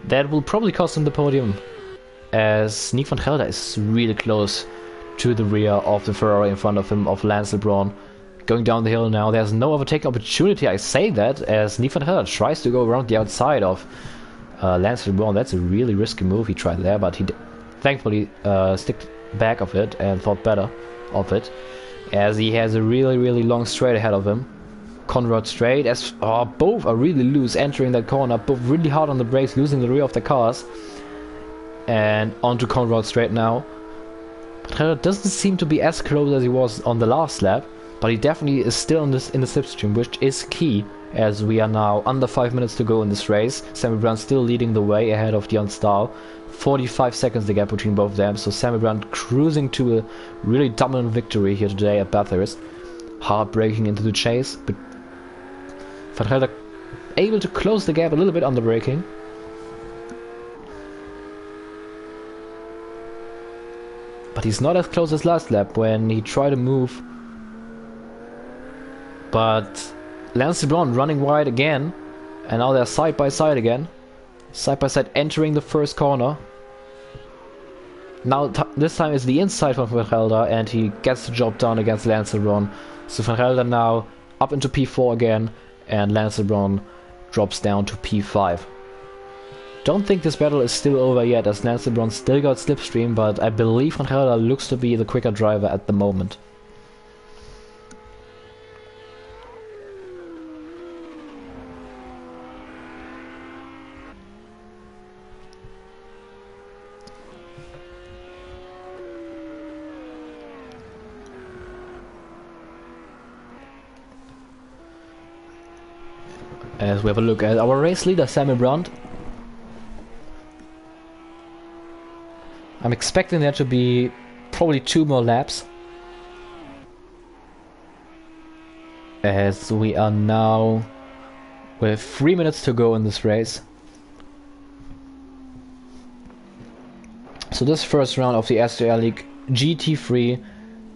that will probably cost him the podium, as Nick van Gelder is really close to the rear of the Ferrari in front of him, of Lance Leblanc. Going down the hill now, there's no overtaking opportunity. I say that as Nick van Gelder tries to go around the outside of Lance Leblanc. That's a really risky move he tried there, but he thankfully sticked back of it and thought better of it, as he has a really long straight ahead of him. Conrad Straight, as both are really loose entering that corner, both really hard on the brakes, losing the rear of the cars. And onto Conrad Straight now. But doesn't seem to be as close as he was on the last lap, but he definitely is still in the slipstream, which is key, as we are now under 5 minutes to go in this race. Sami Brandt still leading the way ahead of Dion Stahl. 45 seconds the gap between both of them, so Sami Brandt cruising to a really dominant victory here today at Bathurst. Hard braking into the chase, but van Gelder able to close the gap a little bit on the braking. But he's not as close as last lap when he tried to move. But Lance Leblanc running wide again, and now they're side by side again. Side by side entering the first corner. Now this time is the inside from van Gelder, and he gets the job done against Lance Leblanc. So van Gelder now up into P4 again, and Lance Leblanc drops down to P5. Don't think this battle is still over yet, as Lance Leblanc still got slipstream, but I believe van Gelder looks to be the quicker driver at the moment. As we have a look at our race leader, Sami Brandt. I'm expecting there to be probably 2 more laps, as we are now with 3 minutes to go in this race. So this first round of the SRL League GT3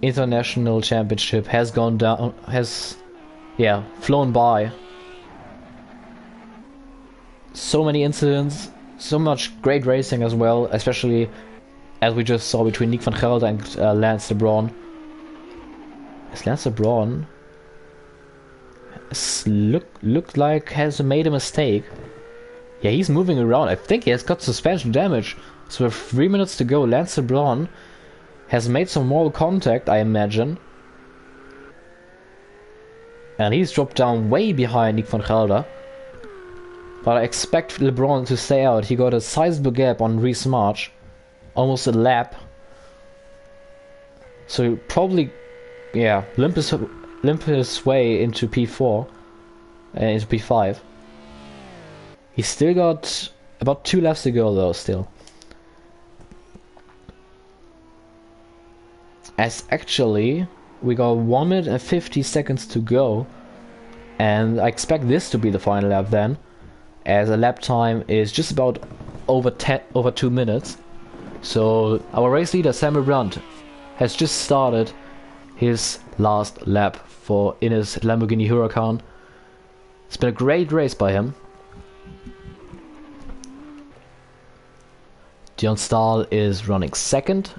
International Championship has gone down, flown by. So many incidents, so much great racing as well, especially as we just saw between Nick van Gelder and Lance Leblanc. As Lance Leblanc looked like has made a mistake. Yeah, he's moving around. I think he has got suspension damage. So with 3 minutes to go, Lance Leblanc has made some mortal contact, I imagine. And he's dropped down way behind Nick van Gelder. But I expect Leblanc to stay out. He got a sizable gap on Reese March. Almost a lap. So probably, limp his way into P4. Into P5. He's still got about 2 laps to go though, still. As actually, we got 1 minute and 50 seconds to go. And I expect this to be the final lap then, as a lap time is just about over 2 minutes. So our race leader Sami Brandt has just started his last lap in his Lamborghini Huracan. It's been a great race by him. Dion Stahl is running second,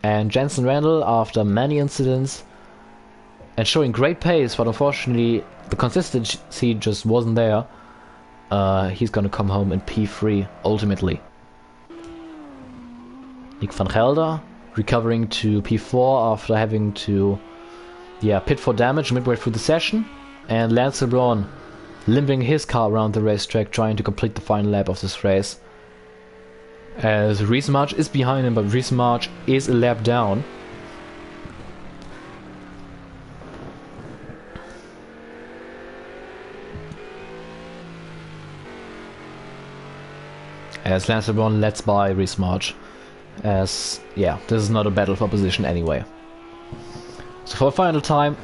and Jensen Randall, after many incidents and showing great pace, but unfortunately the consistency just wasn't there, he's gonna come home in P3 ultimately. Nick van Gelder recovering to P4 after having to pit for damage midway through the session, and Lance Leblanc limping his car around the racetrack trying to complete the final lap of this race. As Reese March is behind him, but Reese March is a lap down. As Lance Leblanc lets by Reese March. As, this is not a battle for position anyway. So for a final time,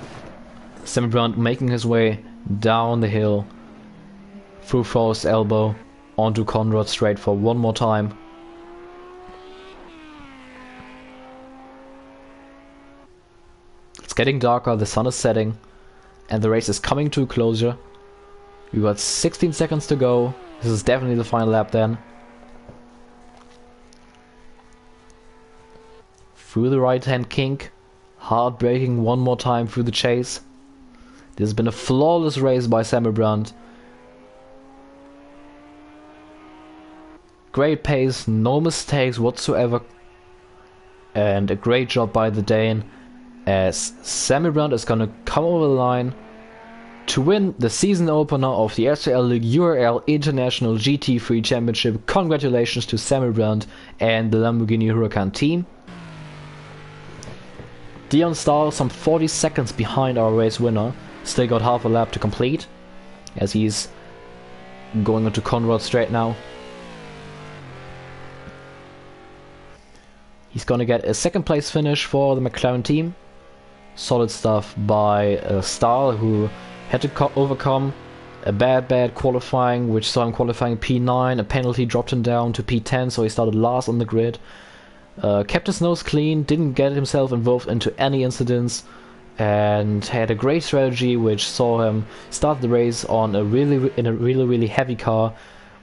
Sami Brandt making his way down the hill, through Forrest's elbow, onto Conrad straight for one more time. It's getting darker, the sun is setting, and the race is coming to a closure. We got 16 seconds to go. This is definitely the final lap then. Through the right hand kink, hard braking one more time through the chase. This has been a flawless race by Sami Brandt. Great pace, no mistakes whatsoever, and a great job by the Dane, as Sami Brandt is gonna come over the line to win the season opener of the SRL URL International GT3 Championship. Congratulations to Sami Brandt and the Lamborghini Huracan team. Dion Stahl, some 40 seconds behind our race winner, still got half a lap to complete, as he's going onto Conrad straight now. He's gonna get a second place finish for the McLaren team. Solid stuff by Stahl, who had to overcome a bad qualifying, which saw him qualifying P9, a penalty dropped him down to P10, so he started last on the grid. Kept his nose clean, didn't get himself involved into any incidents, and had a great strategy which saw him start the race on a really heavy car,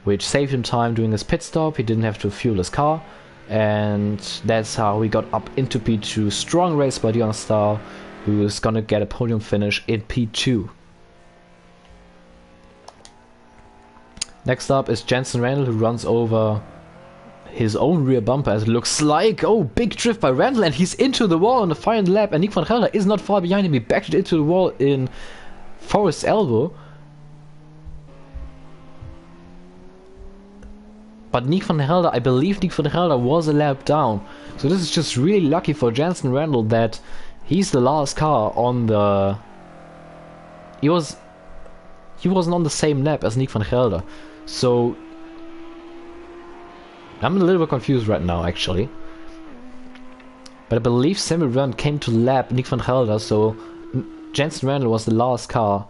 which saved him time doing his pit stop. He didn't have to fuel his car, and that's how we got up into P2. Strong race by Dion Stahl, who is gonna get a podium finish in P2. Next up is Jenson Randall, who runs over his own rear bumper, as it looks like. Oh, big drift by Randall, and he's into the wall on the final lap, and Nick van Gelder is not far behind him. He backed it into the wall in Forrest's elbow. But Nick van Gelder, I believe Nick van Gelder was a lap down. So this is just really lucky for Jenson Randall that he's the last car on the... He wasn't on the same lap as Nick van Gelder. So I'm a little bit confused right now, actually. But I believe Sami Brandt came to lap Nick van Gelder, so Jenson Randall was the last car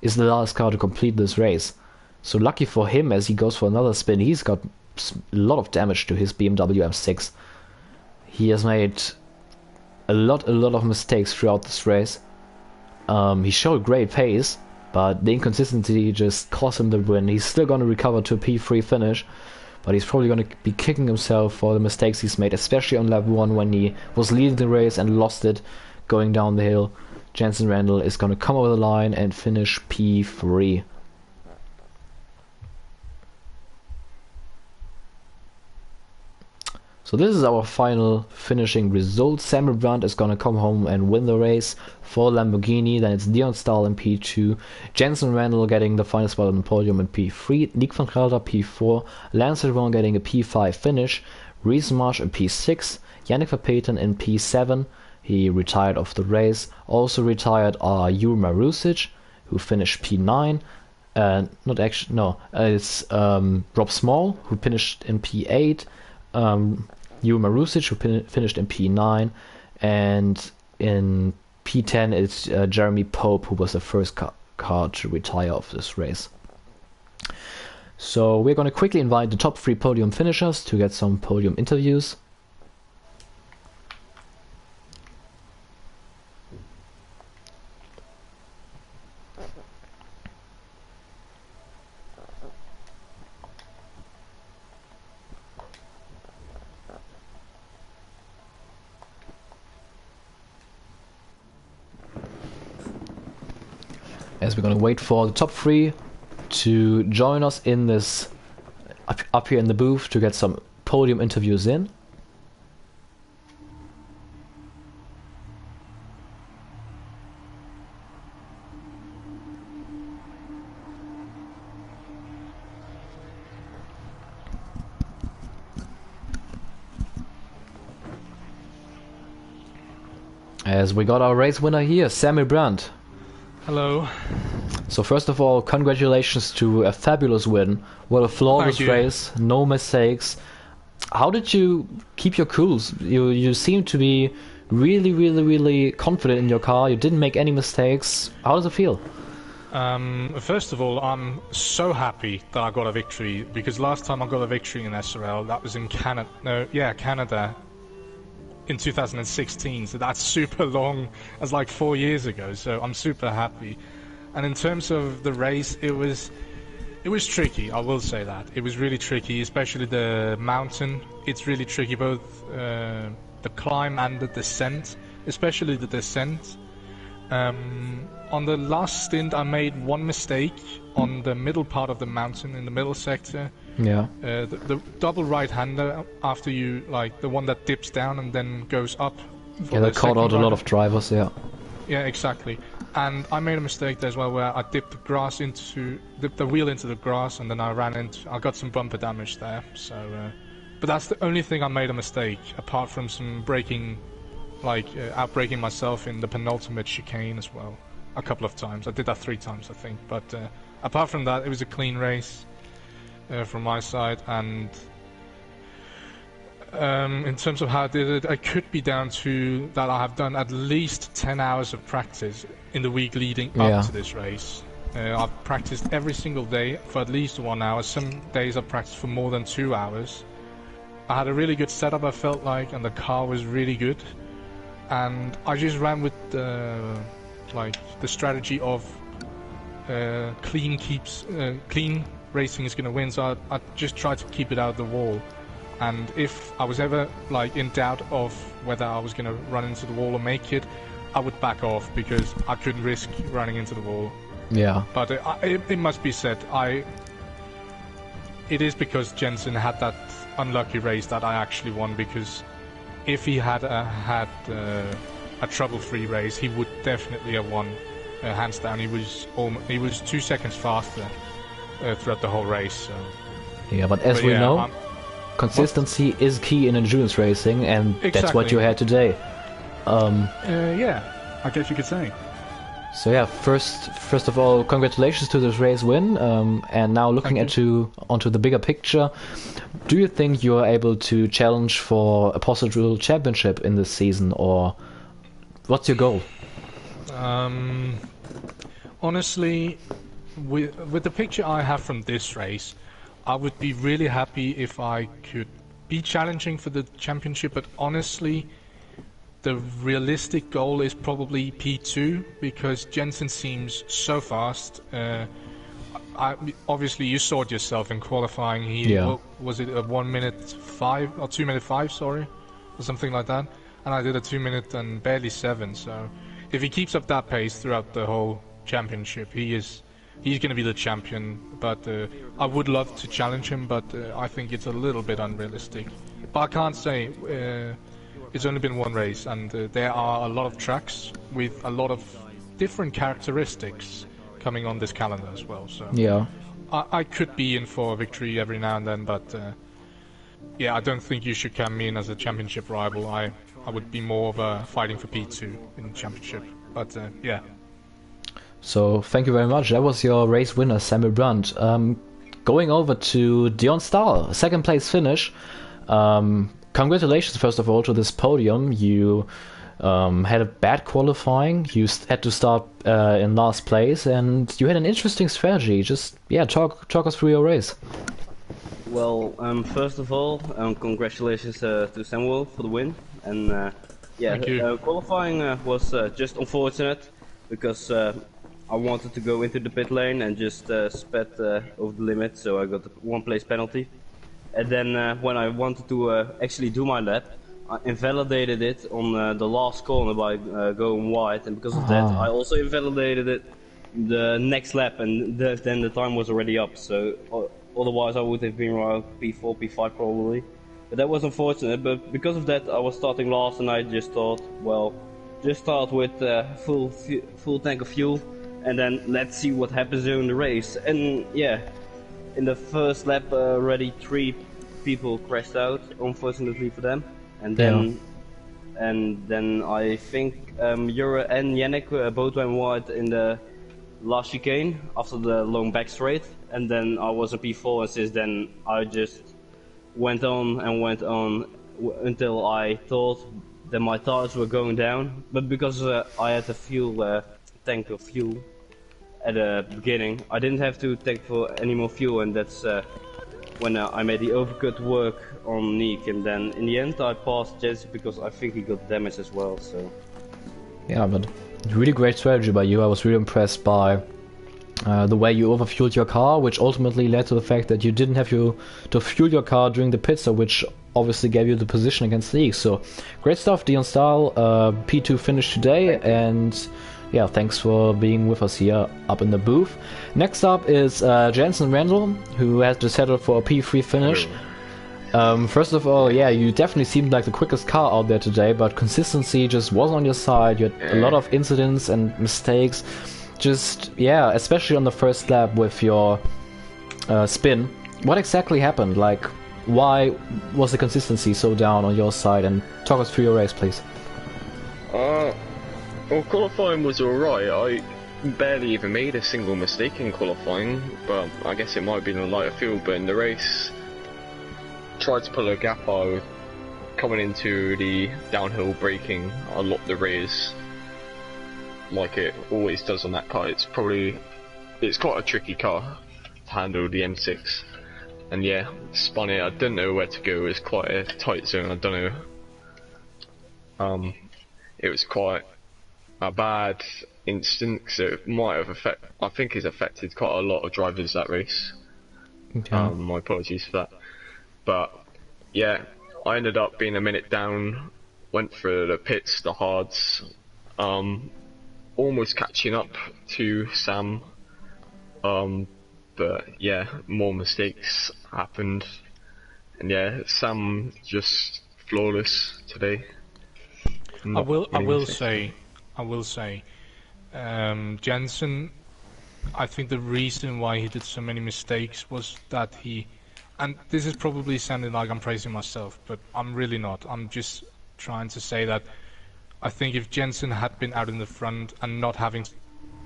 to complete this race. So lucky for him, as he goes for another spin. He's got a lot of damage to his BMW M6. He has made a lot of mistakes throughout this race. He showed great pace, but the inconsistency just cost him the win. He's still going to recover to a P3 finish, but he's probably going to be kicking himself for the mistakes he's made, especially on lap 1 when he was leading the race and lost it going down the hill. Jenson Randall is going to come over the line and finish P3. So this is our final finishing result. Sami Brandt is gonna come home and win the race for Lamborghini. Then it's Dion Stahl in P2, Jenson Randall getting the final spot on the podium in P3, Nick van Gelder P4, Lance Leblanc getting a P5 finish, Reese Marsh in P6, Yannick Verpeten in P7. He retired off the race. Also retired are Jure Marusic, who finished P9. It's Rob Small, who finished in P8. Jure Marusic, who finished in P9, and in P10 it's Jeremy Pope, who was the first car to retire off this race. So we're going to quickly invite the top 3 podium finishers to get some podium interviews. As we're going to wait for the top 3 to join us in this up here in the booth to get some podium interviews in. As we got our race winner here, Sami Brandt. Hello. So first of all, congratulations to a fabulous win. What a flawless race, no mistakes. How did you keep your cool? You seem to be really confident in your car. You didn't make any mistakes. How does it feel? First of all, I'm so happy that I got a victory, because last time I got a victory in SRL, that was in Canada in 2016, so that's super long. That's like 4 years ago, so I'm super happy. And in terms of the race, it was tricky, I will say that. It was really tricky, especially the mountain. It's really tricky, both the climb and the descent, especially the descent. On the last stint, I made one mistake on the middle part of the mountain, in the middle sector. Yeah. The double right-hander, after you, like, the one that dips down and then goes up. Yeah, that caught out a lot of drivers, yeah. Yeah, exactly. And I made a mistake there as well, where I dipped the wheel into the grass, and then I got some bumper damage there. So, but that's the only thing I made a mistake, apart from some braking, like outbraking myself in the penultimate chicane as well, a couple of times. I did that 3 times, I think. But apart from that, it was a clean race from my side. And in terms of how I did it, I could be down to that I have done at least 10 hours of practice in the week leading up to this race. I've practiced every single day for at least 1 hour. Some days I've practiced for more than 2 hours. I had a really good setup, I felt like, and the car was really good. And I just ran with the strategy of clean racing is going to win. So I just tried to keep it out of the wall. And if I was ever in doubt of whether I was going to run into the wall or make it, I would back off, because I couldn't risk running into the wall. Yeah. But it must be said, it is because Jenson had that unlucky race that I actually won, because if he had had a trouble-free race, he would definitely have won hands down. He was 2 seconds faster throughout the whole race. So. Yeah, but as we know, consistency is key in endurance racing, and that's what you had today. Yeah, I guess you could say. So yeah, first of all, congratulations to this race win. And now looking onto the bigger picture, do you think you are able to challenge for a possible championship in this season, or what's your goal? Honestly, with the picture I have from this race, I would be really happy if I could be challenging for the championship, but honestly, the realistic goal is probably P2, because Jenson seems so fast. Obviously, you saw it yourself in qualifying. Was it a 1 minute 5 or 2 minute 5? Sorry, or something like that. And I did a 2 minute and barely 7. So, if he keeps up that pace throughout the whole championship, he's going to be the champion. But I would love to challenge him, but I think it's a little bit unrealistic. But I can't say. It's only been one race, and there are a lot of tracks with a lot of different characteristics coming on this calendar as well. So yeah, I could be in for a victory every now and then, but yeah, I don't think you should count me in as a championship rival. I would be more of a fighting for P2 in the championship. But yeah. So thank you very much. That was your race winner, Sami Brandt. Going over to Dion Stahl, second place finish. Congratulations, first of all, to this podium. You Had a bad qualifying. You had to start in last place, and you had an interesting strategy. Just talk us through your race. Well, first of all, congratulations to Samuel for the win, and Thank you. qualifying was just unfortunate because I wanted to go into the pit lane and just sped over the limit, so I got a 1 place penalty. And then when I wanted to actually do my lap, I invalidated it on the last corner by going wide, and because of that I also invalidated it the next lap, and then the time was already up, so otherwise I would have been around P4, P5 probably. But that was unfortunate, but because of that I was starting last, and I just thought, well, just start with full tank of fuel, and then let's see what happens during the race. And yeah, in the first lap already 3 people crashed out, unfortunately for them. And then I think Jure and Yannick both went wide in the last chicane after the long back straight, and then I was a P4, and since then I just went on until I thought that my tires were going down. But because I had a fuel tank of fuel at the beginning, I didn't have to tank for any more fuel, and that's when I made the overcut work on Nick, and then in the end I passed Jensen because I think he got damaged as well. So yeah, but really great strategy by you. I was really impressed by the way you overfueled your car, which ultimately led to the fact that you didn't have to fuel your car during the pit stop, which obviously gave you the position against League. So great stuff, Dion Stahl. P2 finish today, and yeah, thanks for being with us here up in the booth. Next up is Jenson Randall, who has just settled for a P3 finish. First of all, yeah, you definitely seemed like the quickest car out there today, but consistency just wasn't on your side. You had a lot of incidents and mistakes. Just, yeah, especially on the first lap with your spin. What exactly happened? Like, why was the consistency so down on your side? And talk us through your race, please. Well, qualifying was alright. I barely even made a single mistake in qualifying, but I guess it might have been a lighter field. But in the race, tried to pull a gap out coming into the downhill braking. I locked the rears like it always does on that car. It's quite a tricky car to handle, the M6. And yeah, spun it. I didn't know where to go. It was quite a tight zone. I don't know. It was quite a bad incident, so it might have I think it's affected quite a lot of drivers that race. Okay. My apologies for that. But yeah, I ended up being a minute down, went through the pits, the hards, almost catching up to Sam, but yeah, more mistakes happened, and yeah, Sam just flawless today. I will say, Jensen, I think the reason why he did so many mistakes was that and this is probably sounding like I'm praising myself, but I'm really not. I'm just trying to say that I think if Jensen had been out in the front and not having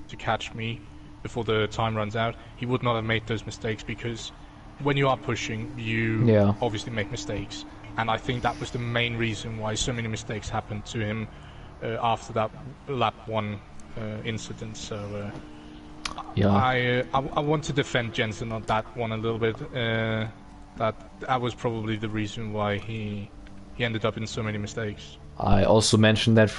to catch me before the time runs out, he would not have made those mistakes, because when you are pushing, you obviously make mistakes. And I think that was the main reason why so many mistakes happened to him after that lap 1 incident. So I want to defend Jensen on that one a little bit. That was probably the reason why he ended up in so many mistakes. I also mentioned that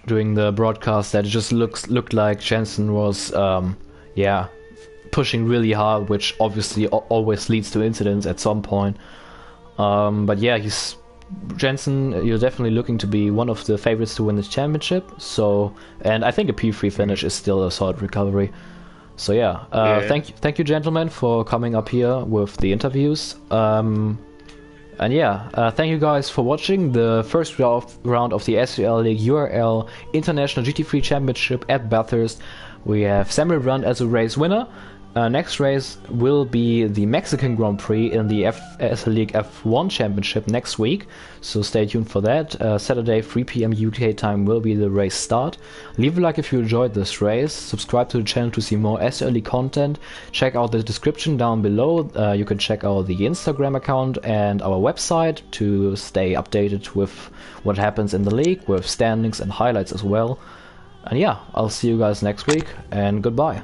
during the broadcast that it just looked like Jensen was pushing really hard, which obviously always leads to incidents at some point. But yeah, Jensen, you're definitely looking to be one of the favorites to win this championship. So, and I think a P3 finish is still a solid recovery. So yeah, thank you gentlemen for coming up here with the interviews. And yeah, thank you guys for watching the first round of the SRL League URL International GT3 Championship at Bathurst. We have Sami Brandt as a race winner, Next race will be the Mexican Grand Prix in the SRL League F1 Championship next week, so stay tuned for that. Saturday 3 PM UK time will be the race start. Leave a like if you enjoyed this race, subscribe to the channel to see more SRL content, check out the description down below, you can check out the Instagram account and our website to stay updated with what happens in the league, with standings and highlights as well. And yeah, I'll see you guys next week, and goodbye.